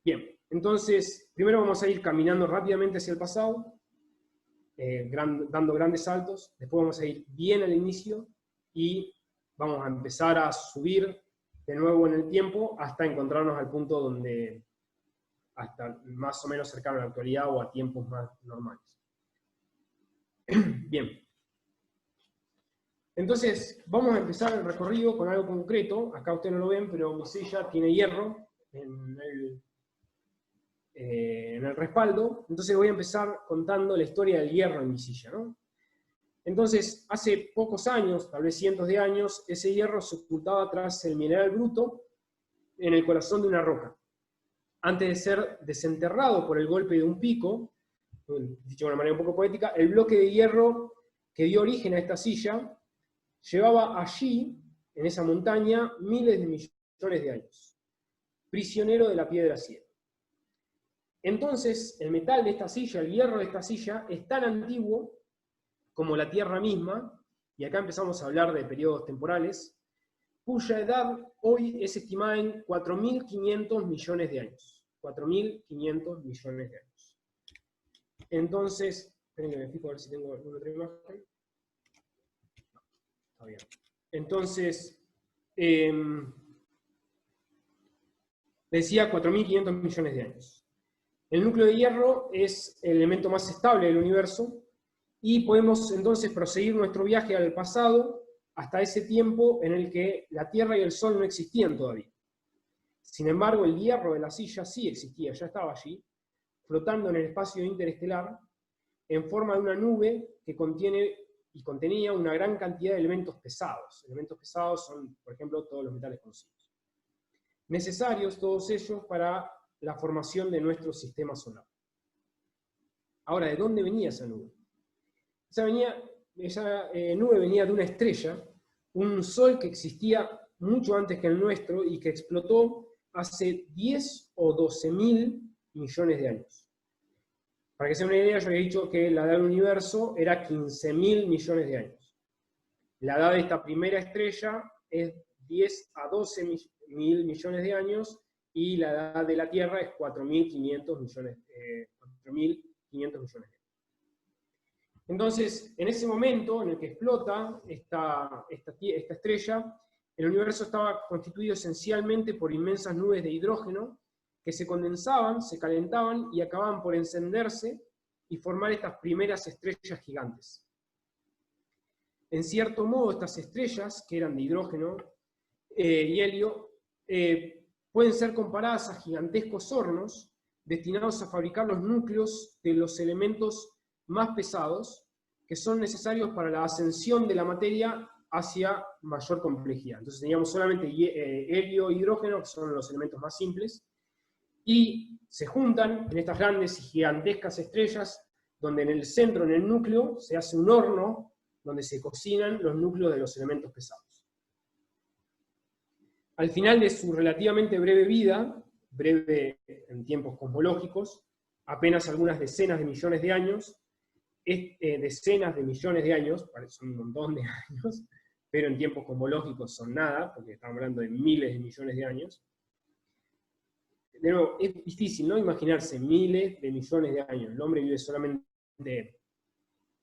Bien, entonces, primero vamos a ir caminando rápidamente hacia el pasado, dando grandes saltos. Después vamos a ir bien al inicio y vamos a empezar a subir de nuevo en el tiempo hasta encontrarnos al punto donde, hasta más o menos cercano a la actualidad o a tiempos más normales. Bien. Entonces, vamos a empezar el recorrido con algo concreto. Acá ustedes no lo ven, pero mi silla tiene hierro en el respaldo. Entonces voy a empezar contando la historia del hierro en mi silla, ¿no? Entonces, hace pocos años, tal vez cientos de años, ese hierro se ocultaba tras el mineral bruto en el corazón de una roca. Antes de ser desenterrado por el golpe de un pico, dicho de una manera un poco poética, el bloque de hierro que dio origen a esta silla llevaba allí, en esa montaña, miles de millones de años, prisionero de la piedra ciega. Entonces, el metal de esta silla, el hierro de esta silla, es tan antiguo como la Tierra misma, y acá empezamos a hablar de periodos temporales, cuya edad hoy es estimada en 4.500 millones de años. 4.500 millones de años. Entonces, esperen que me fijo a ver si tengo alguna otra imagen. Está bien. Entonces, decía 4.500 millones de años. El núcleo de hierro es el elemento más estable del universo, y podemos entonces proseguir nuestro viaje al pasado hasta ese tiempo en el que la Tierra y el Sol no existían todavía. Sin embargo, el hierro de la silla sí existía, ya estaba allí, flotando en el espacio interestelar, en forma de una nube que contenía una gran cantidad de elementos pesados. Elementos pesados son, por ejemplo, todos los metales conocidos. Necesarios todos ellos para la formación de nuestro sistema solar. Ahora, ¿de dónde venía esa nube? Esa nube venía de una estrella, un sol que existía mucho antes que el nuestro y que explotó hace 10 o 12.000 millones de años. Para que se den una idea, yo había dicho que la edad del universo era 15.000 millones de años. La edad de esta primera estrella es 10 a 12.000 millones de años, y la edad de la Tierra es 4.500 millones de años. Entonces, en ese momento en el que explota esta estrella, el universo estaba constituido esencialmente por inmensas nubes de hidrógeno que se condensaban, se calentaban y acababan por encenderse y formar estas primeras estrellas gigantes. En cierto modo, estas estrellas, que eran de hidrógeno y helio, pueden ser comparadas a gigantescos hornos destinados a fabricar los núcleos de los elementos más pesados que son necesarios para la ascensión de la materia hacia mayor complejidad. Entonces teníamos solamente helio e hidrógeno, que son los elementos más simples, y se juntan en estas grandes y gigantescas estrellas donde en el centro, en el núcleo, se hace un horno donde se cocinan los núcleos de los elementos pesados. Al final de su relativamente breve vida, breve en tiempos cosmológicos, apenas algunas decenas de millones de años, decenas de millones de años, son un montón de años, pero en tiempos cosmológicos son nada, porque estamos hablando de miles de millones de años. De nuevo, es difícil, ¿no?, imaginarse miles de millones de años. El hombre vive solamente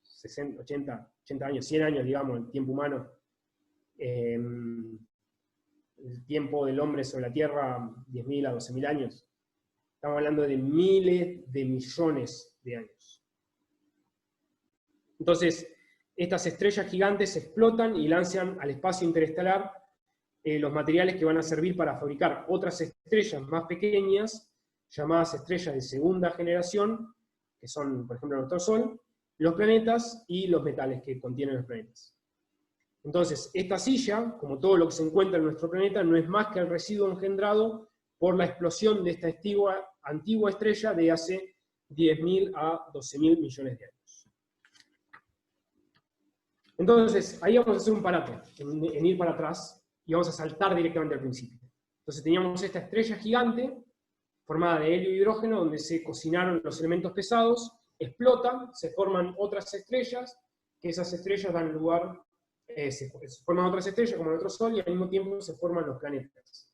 60, 80 años, 100 años, digamos, el tiempo humano. El tiempo del hombre sobre la Tierra, 10.000 a 12.000 años. Estamos hablando de miles de millones de años. Entonces, estas estrellas gigantes explotan y lanzan al espacio interestelar los materiales que van a servir para fabricar otras estrellas más pequeñas, llamadas estrellas de segunda generación, que son, por ejemplo, nuestro Sol, los planetas y los metales que contienen los planetas. Entonces, esta silla, como todo lo que se encuentra en nuestro planeta, no es más que el residuo engendrado por la explosión de esta antigua estrella de hace 10.000 a 12.000 millones de años. Entonces, ahí vamos a hacer un parate, en ir para atrás, y vamos a saltar directamente al principio. Entonces teníamos esta estrella gigante, formada de helio y hidrógeno, donde se cocinaron los elementos pesados, explotan, se forman otras estrellas, que esas estrellas dan lugar, se forman otras estrellas como nuestro Sol, y al mismo tiempo se forman los planetas.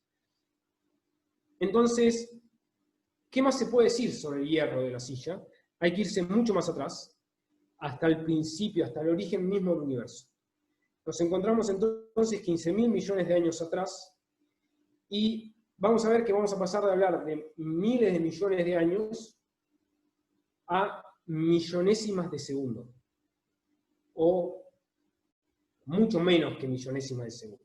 Entonces, ¿qué más se puede decir sobre el hierro de la silla? Hay que irse mucho más atrás, hasta el principio, hasta el origen mismo del universo. Nos encontramos entonces 15.000 millones de años atrás, y vamos a ver que vamos a pasar de hablar de miles de millones de años a millonésimas de segundo, o mucho menos que millonésimas de segundo.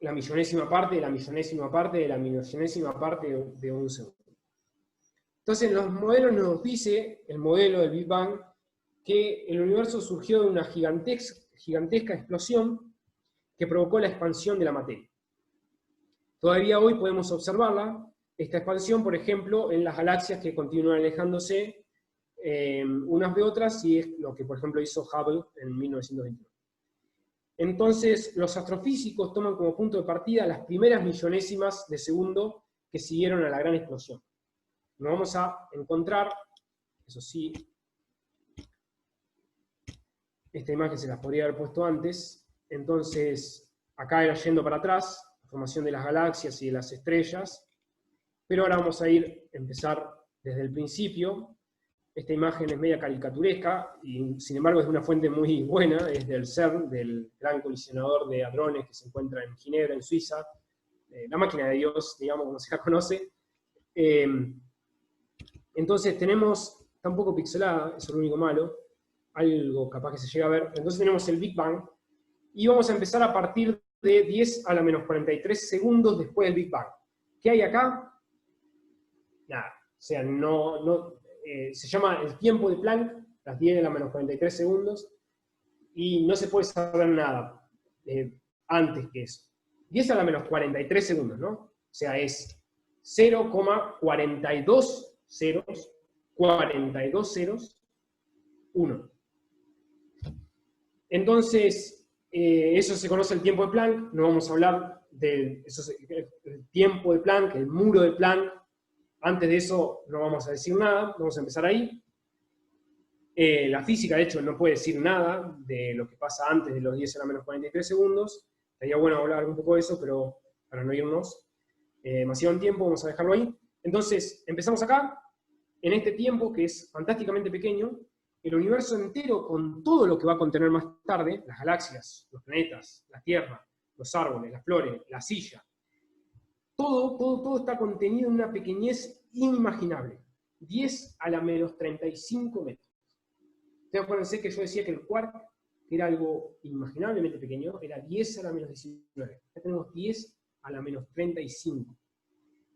La millonésima parte de la millonésima parte de la millonésima parte de un segundo. Entonces, los modelos nos dice, el modelo del Big Bang, que el universo surgió de una gigantesca explosión que provocó la expansión de la materia. Todavía hoy podemos observarla, esta expansión, por ejemplo, en las galaxias que continúan alejándose unas de otras, y es lo que, por ejemplo, hizo Hubble en 1921. Entonces, los astrofísicos toman como punto de partida las primeras millonésimas de segundo que siguieron a la gran explosión. Nos vamos a encontrar, eso sí, esta imagen se las podría haber puesto antes. Entonces, acá era yendo para atrás, la formación de las galaxias y de las estrellas, pero ahora vamos a empezar desde el principio. Esta imagen es media caricaturesca, y sin embargo es de una fuente muy buena, es del CERN, del Gran Colisionador de Hadrones, que se encuentra en Ginebra, en Suiza, la máquina de Dios, digamos, como se la conoce. Entonces tenemos, está un poco pixelada, eso es lo único malo, algo capaz que se llega a ver. Entonces tenemos el Big Bang, y vamos a empezar a partir de 10 a la menos 43 segundos después del Big Bang. ¿Qué hay acá? Nada, o sea, se llama el tiempo de Planck, las 10 a la menos 43 segundos, y no se puede saber nada antes que eso. 10 a la menos 43 segundos, ¿no? O sea, es 0,42 ceros, 42 ceros, 1. Entonces, eso se conoce el tiempo de Planck, no vamos a hablar del el tiempo de Planck, el muro de Planck. Antes de eso no vamos a decir nada, vamos a empezar ahí. La física, de hecho, no puede decir nada de lo que pasa antes de los 10 a la menos 43 segundos. Sería bueno hablar un poco de eso, pero para no irnos demasiado en tiempo, vamos a dejarlo ahí. Entonces, empezamos acá, en este tiempo que es fantásticamente pequeño, el universo entero, con todo lo que va a contener más tarde, las galaxias, los planetas, la Tierra, los árboles, las flores, la silla, todo está contenido en una pequeñez inimaginable. 10 a la menos 35 metros. Ustedes acuérdense que yo decía que el quark, que era algo inimaginablemente pequeño, era 10 a la menos 19. Ya tenemos 10 a la menos 35.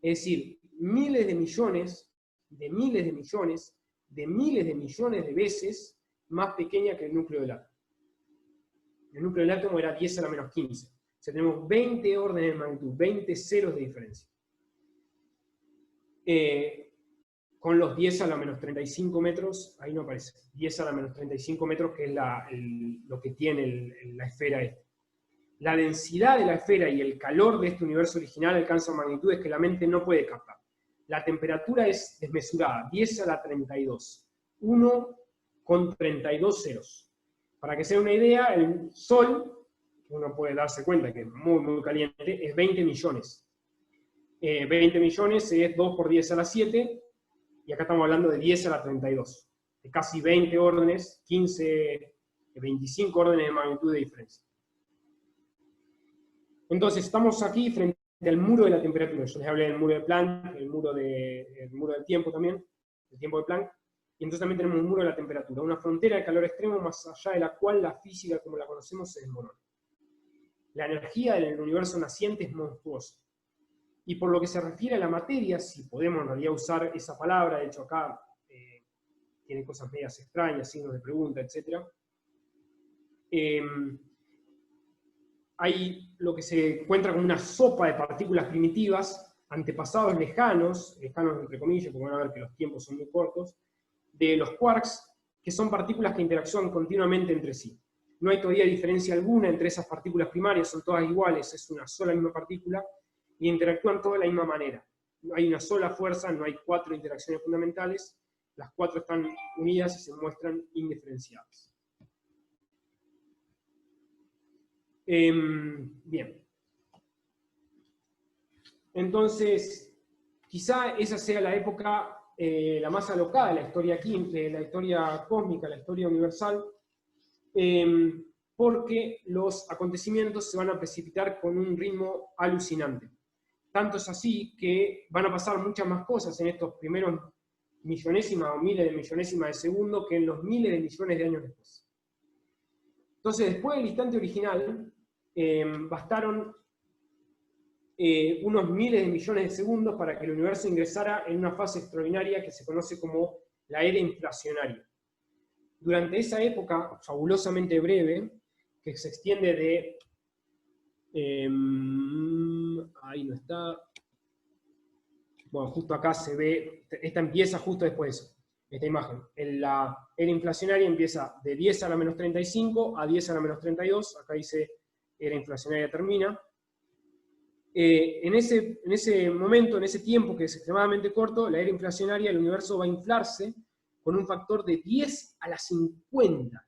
Es decir, miles de millones de veces más pequeña que el núcleo del átomo. El núcleo del átomo era 10 a la menos 15. O sea, tenemos 20 órdenes de magnitud, 20 ceros de diferencia. con los 10 a la menos 35 metros, ahí no aparece, 10 a la menos 35 metros, que es lo que tiene la esfera esta. La densidad de la esfera y el calor de este universo original alcanzan magnitudes que la mente no puede captar. La temperatura es desmesurada, 10 a la 32, 1 con 32 ceros. Para que se dé una idea, el Sol, uno puede darse cuenta que es muy, muy caliente, es 20 millones. 20 millones es 2 por 10 a la 7, y acá estamos hablando de 10 a la 32. De casi 20 órdenes, 15, 25 órdenes de magnitud de diferencia. Entonces, estamos aquí frente al muro de la temperatura. Yo les hablé del muro de Planck, el muro del tiempo también, el tiempo de Planck, y entonces también tenemos un muro de la temperatura, una frontera de calor extremo más allá de la cual la física como la conocemos se desmorona. La energía del universo naciente es monstruosa. Y por lo que se refiere a la materia, si podemos en realidad usar esa palabra, de hecho acá tiene cosas medias extrañas, signos de pregunta, etc. Hay lo que se encuentra como una sopa de partículas primitivas, antepasados lejanos entre comillas, porque van a ver que los tiempos son muy cortos, de los quarks, que son partículas que interactúan continuamente entre sí. No hay todavía diferencia alguna entre esas partículas primarias, son todas iguales, es una sola misma partícula, y interactúan todas de la misma manera. No hay una sola fuerza, no hay 4 interacciones fundamentales, las 4 están unidas y se muestran indiferenciadas. Bien. Entonces, quizá esa sea la época la más alocada de la historia la historia cósmica, la historia universal, porque los acontecimientos se van a precipitar con un ritmo alucinante. Tanto es así que van a pasar muchas más cosas en estos primeros millonésimas o miles de millonésimas de segundo que en los miles de millones de años después. Entonces, después del instante original, bastaron unos miles de millones de segundos para que el universo ingresara en una fase extraordinaria que se conoce como la era inflacionaria. Durante esa época fabulosamente breve, que se extiende de... ahí no está. Bueno, justo acá se ve, esta empieza justo después de eso, esta imagen. La era inflacionaria empieza de 10 a la menos 35 a 10 a la menos 32, acá dice era inflacionaria termina. En ese momento, en ese tiempo que es extremadamente corto, la era inflacionaria, el universo va a inflarse con un factor de 10 a la 50.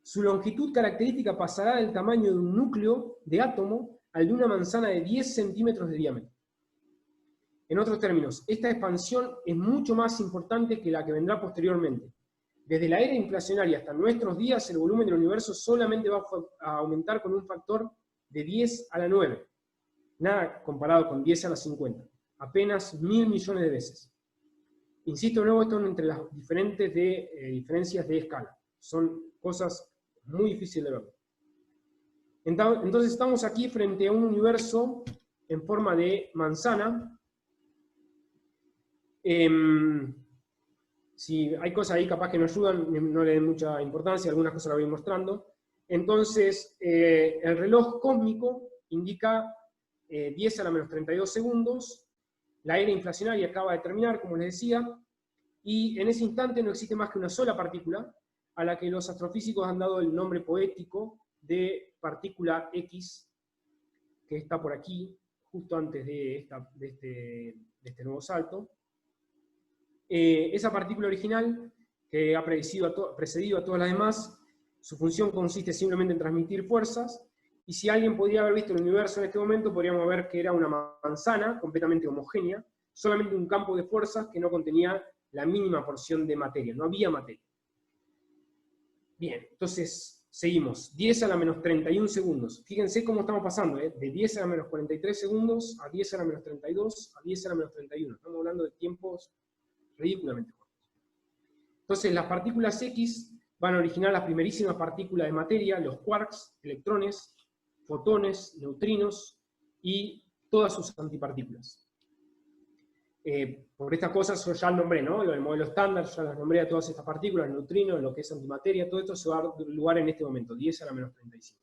Su longitud característica pasará del tamaño de un núcleo de átomo al de una manzana de 10 centímetros de diámetro. En otros términos, esta expansión es mucho más importante que la que vendrá posteriormente. Desde la era inflacionaria hasta nuestros días, el volumen del universo solamente va a aumentar con un factor de 10 a la 9. Nada comparado con 10 a la 50. Apenas 1000 millones de veces. Insisto de nuevo, esto es entre las diferentes diferencias de escala. Son cosas muy difíciles de ver. Entonces estamos aquí frente a un universo en forma de manzana. Si hay cosas ahí capaz que no ayudan, no le den mucha importancia, algunas cosas las voy mostrando. Entonces, el reloj cósmico indica 10 a la menos 32 segundos, la era inflacionaria acaba de terminar, como les decía, y en ese instante no existe más que una sola partícula, a la que los astrofísicos han dado el nombre poético de partícula X, que está por aquí, justo antes de este nuevo salto. Esa partícula original, que ha precedido a todas las demás, su función consiste simplemente en transmitir fuerzas, y si alguien podría haber visto el universo en este momento, podríamos ver que era una manzana completamente homogénea, solamente un campo de fuerzas que no contenía la mínima porción de materia, no había materia. Bien, entonces seguimos, 10 a la menos 31 segundos. Fíjense cómo estamos pasando, de 10 a la menos 43 segundos, a 10 a la menos 32, a 10 a la menos 31. Estamos hablando de tiempos ridículamente cortos. Entonces las partículas X van a originar las primerísimas partículas de materia, los quarks, electrones, fotones, neutrinos y todas sus antipartículas. Por estas cosas yo ya lo nombré, ¿no? Lo del modelo estándar, ya las nombré a todas estas partículas, neutrinos, lo que es antimateria, todo esto se va a dar lugar en este momento, 10 a la menos 35.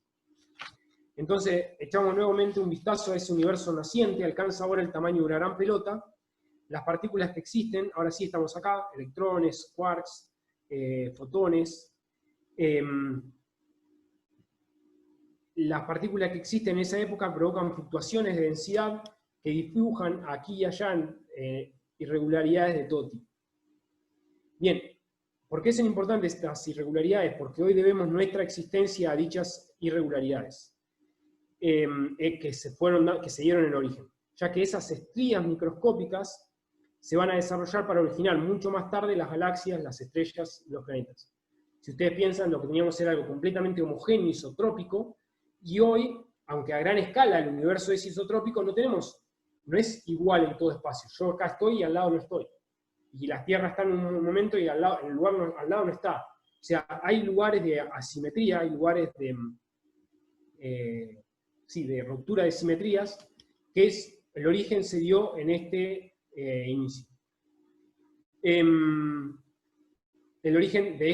Entonces, echamos nuevamente un vistazo a ese universo naciente, alcanza ahora el tamaño de una gran pelota, las partículas que existen, ahora sí estamos acá, electrones, quarks, fotones. Las partículas que existen en esa época provocan fluctuaciones de densidad que dibujan aquí y allá irregularidades de todo tipo. Bien, ¿por qué son importantes estas irregularidades? Porque hoy debemos nuestra existencia a dichas irregularidades que se dieron en el origen, ya que esas estrías microscópicas se van a desarrollar para originar mucho más tarde las galaxias, las estrellas y los planetas. Si ustedes piensan, lo que teníamos era algo completamente homogéneo, isotrópico, y hoy, aunque a gran escala el universo es isotrópico, no es igual en todo espacio. Yo acá estoy y al lado no estoy. Y la Tierra está en un momento y al lado no está. O sea, hay lugares de asimetría, hay lugares de ruptura de simetrías, que el origen se dio en este inicio. El origen de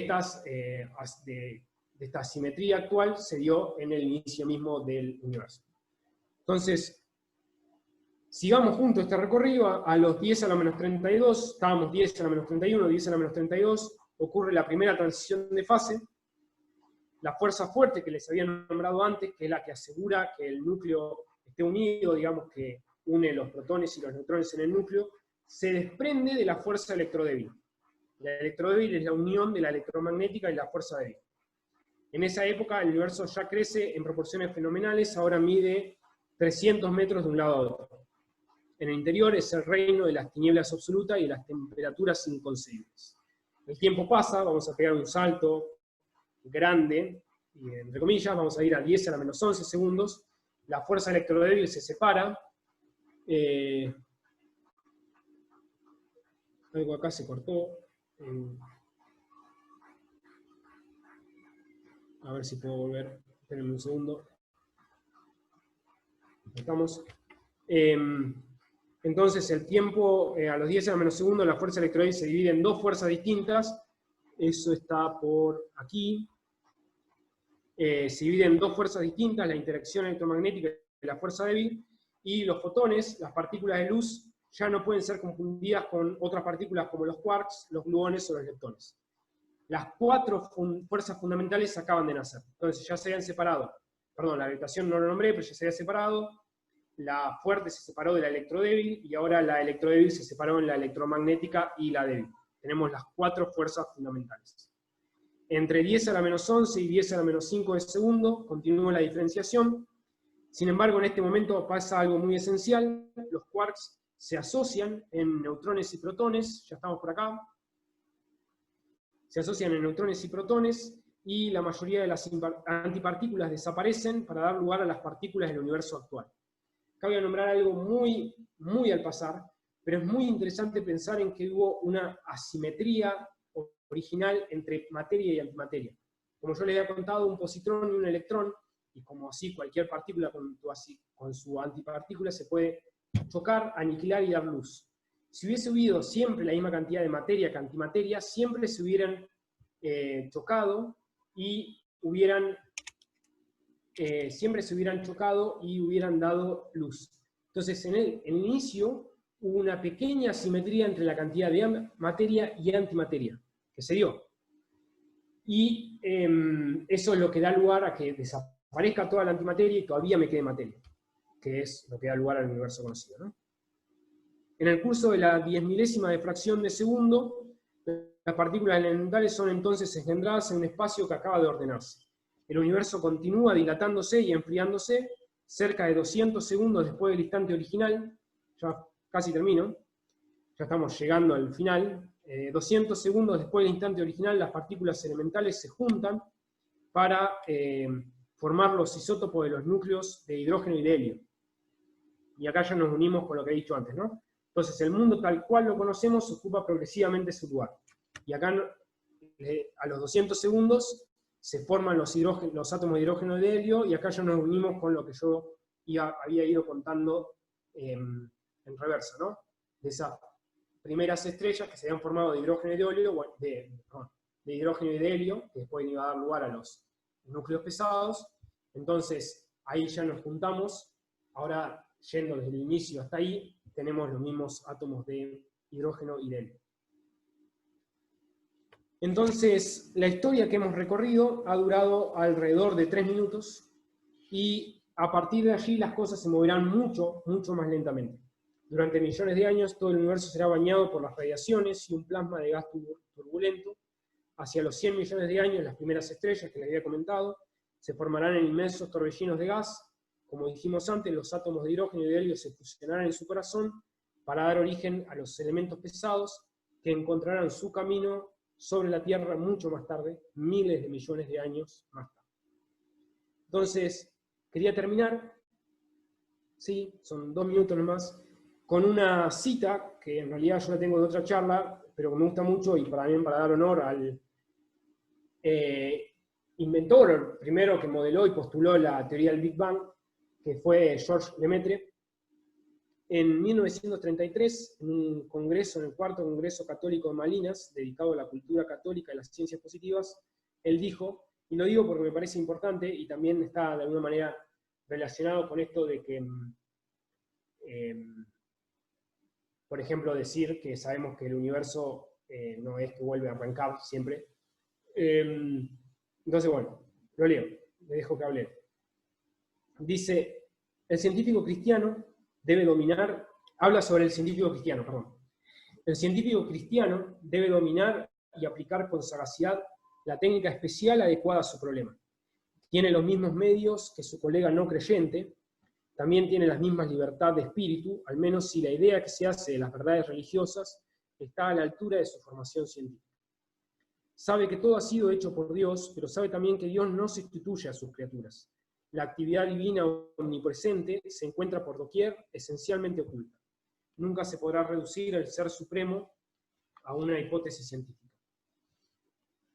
esta simetría actual se dio en el inicio mismo del universo. Entonces, sigamos juntos este recorrido. A los 10 a la menos 32, estábamos 10 a la menos 31, 10 a la menos 32, ocurre la primera transición de fase. La fuerza fuerte que les había nombrado antes, que es la que asegura que el núcleo esté unido, digamos que une los protones y los neutrones en el núcleo, se desprende de la fuerza electrodébil. La electrodébil es la unión de la electromagnética y la fuerza débil. En esa época el universo ya crece en proporciones fenomenales, ahora mide 300 metros de un lado a otro. En el interior es el reino de las tinieblas absolutas y de las temperaturas inconcebibles. El tiempo pasa, vamos a pegar un salto grande, y entre comillas, vamos a ir a 10 a la menos 11 segundos, la fuerza electrodébil se separa, algo acá se cortó, a ver si puedo volver, espérenme un segundo, estamos. Entonces el tiempo, a los 10 a la menos segundo, la fuerza electrodébil se divide en dos fuerzas distintas, eso está por aquí. Se divide en dos fuerzas distintas, la interacción electromagnética y la fuerza débil, y los fotones, las partículas de luz, ya no pueden ser confundidas con otras partículas como los quarks, los gluones o los leptones. Las cuatro fuerzas fundamentales acaban de nacer, entonces ya se habían separado. Perdón, la gravitación no lo nombré, pero ya se había separado. La fuerte se separó de la electrodébil, y ahora la electrodébil se separó en la electromagnética y la débil. Tenemos las cuatro fuerzas fundamentales. Entre 10 a la menos 11 y 10 a la menos 5 de segundo continúa la diferenciación. Sin embargo, en este momento pasa algo muy esencial. Los quarks se asocian en neutrones y protones, ya estamos por acá. Se asocian en neutrones y protones, y la mayoría de las antipartículas desaparecen para dar lugar a las partículas del universo actual. Acá voy a nombrar algo muy, muy al pasar, pero es muy interesante pensar en que hubo una asimetría original entre materia y antimateria. Como yo les había contado, un positrón y un electrón, y como así cualquier partícula con su antipartícula se puede chocar, aniquilar y dar luz. Si hubiese habido siempre la misma cantidad de materia que antimateria, siempre se hubieran chocado y hubieran dado luz. Entonces, en el inicio hubo una pequeña asimetría entre la cantidad de materia y antimateria, que se dio. Y eso es lo que da lugar a que desaparezca toda la antimateria y todavía me quede materia, que es lo que da lugar al universo conocido, ¿no? En el curso de la 10.000ª de fracción de segundo, las partículas elementales son entonces engendradas en un espacio que acaba de ordenarse. El universo continúa dilatándose y enfriándose cerca de 200 segundos después del instante original. Ya casi termino, ya estamos llegando al final. 200 segundos después del instante original, las partículas elementales se juntan para formar los isótopos de los núcleos de hidrógeno y de helio. Y acá ya nos unimos con lo que he dicho antes, ¿no? Entonces el mundo tal cual lo conocemos ocupa progresivamente su lugar. Y acá a los 200 segundos se forman los átomos de hidrógeno y de helio, y acá ya nos unimos con lo que yo había ido contando en reversa, ¿no? De esas primeras estrellas que se habían formado de hidrógeno y de helio, de hidrógeno y de helio, que después iba a dar lugar a los núcleos pesados. Entonces ahí ya nos juntamos, ahora yendo desde el inicio hasta ahí, tenemos los mismos átomos de hidrógeno y de helio. Entonces, la historia que hemos recorrido ha durado alrededor de 3 minutos, y a partir de allí las cosas se moverán mucho, mucho más lentamente. Durante millones de años todo el universo será bañado por las radiaciones y un plasma de gas turbulento. Hacia los 100 millones de años, las primeras estrellas que les había comentado se formarán en inmensos torbellinos de gas. Como dijimos antes, los átomos de hidrógeno y de helio se fusionarán en su corazón para dar origen a los elementos pesados que encontrarán su camino sobre la Tierra mucho más tarde, miles de millones de años más tarde. Entonces, quería terminar, sí, son 2 minutos nomás, con una cita, que en realidad yo la tengo de otra charla, pero que me gusta mucho, y también para dar honor al inventor, el primero que modeló y postuló la teoría del Big Bang, que fue Georges Lemaitre. En 1933, en un congreso, en el cuarto Congreso Católico de Malinas, dedicado a la cultura católica y las ciencias positivas, él dijo, y lo digo porque me parece importante, y también está de alguna manera relacionado con esto de que, por ejemplo, decir que sabemos que el universo no es que vuelve a arrancar siempre. Entonces, bueno, lo leo, le dejo que hable. Dice, el científico cristiano debe dominar, habla sobre el científico cristiano, perdón. El científico cristiano debe dominar y aplicar con sagacidad la técnica especial adecuada a su problema. Tiene los mismos medios que su colega no creyente, también tiene las mismas libertades de espíritu, al menos si la idea que se hace de las verdades religiosas está a la altura de su formación científica. Sabe que todo ha sido hecho por Dios, pero sabe también que Dios no sustituye a sus criaturas. La actividad divina omnipresente se encuentra por doquier, esencialmente oculta. Nunca se podrá reducir el ser supremo a una hipótesis científica.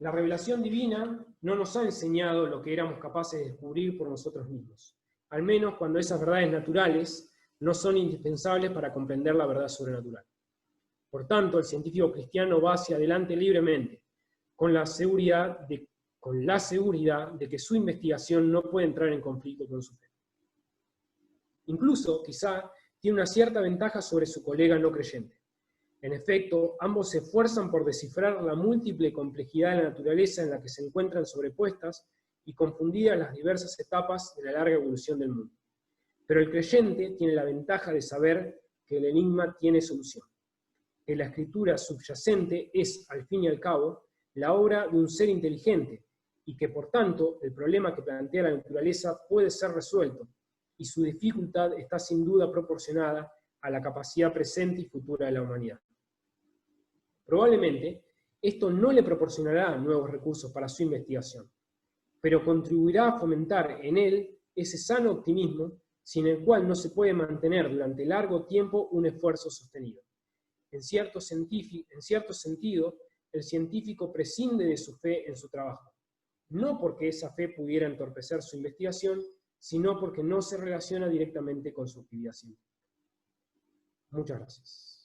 La revelación divina no nos ha enseñado lo que éramos capaces de descubrir por nosotros mismos, al menos cuando esas verdades naturales no son indispensables para comprender la verdad sobrenatural. Por tanto, el científico cristiano va hacia adelante libremente, con la seguridad de que su investigación no puede entrar en conflicto con su fe. Incluso, quizá, tiene una cierta ventaja sobre su colega no creyente. En efecto, ambos se esfuerzan por descifrar la múltiple complejidad de la naturaleza en la que se encuentran sobrepuestas y confundidas las diversas etapas de la larga evolución del mundo. Pero el creyente tiene la ventaja de saber que el enigma tiene solución, que la escritura subyacente es, al fin y al cabo, la obra de un ser inteligente, y que por tanto el problema que plantea la naturaleza puede ser resuelto, y su dificultad está sin duda proporcionada a la capacidad presente y futura de la humanidad. Probablemente, esto no le proporcionará nuevos recursos para su investigación, pero contribuirá a fomentar en él ese sano optimismo sin el cual no se puede mantener durante largo tiempo un esfuerzo sostenido. En cierto sentido, el científico prescinde de su fe en su trabajo, no porque esa fe pudiera entorpecer su investigación, sino porque no se relaciona directamente con su actividad científica. Muchas gracias.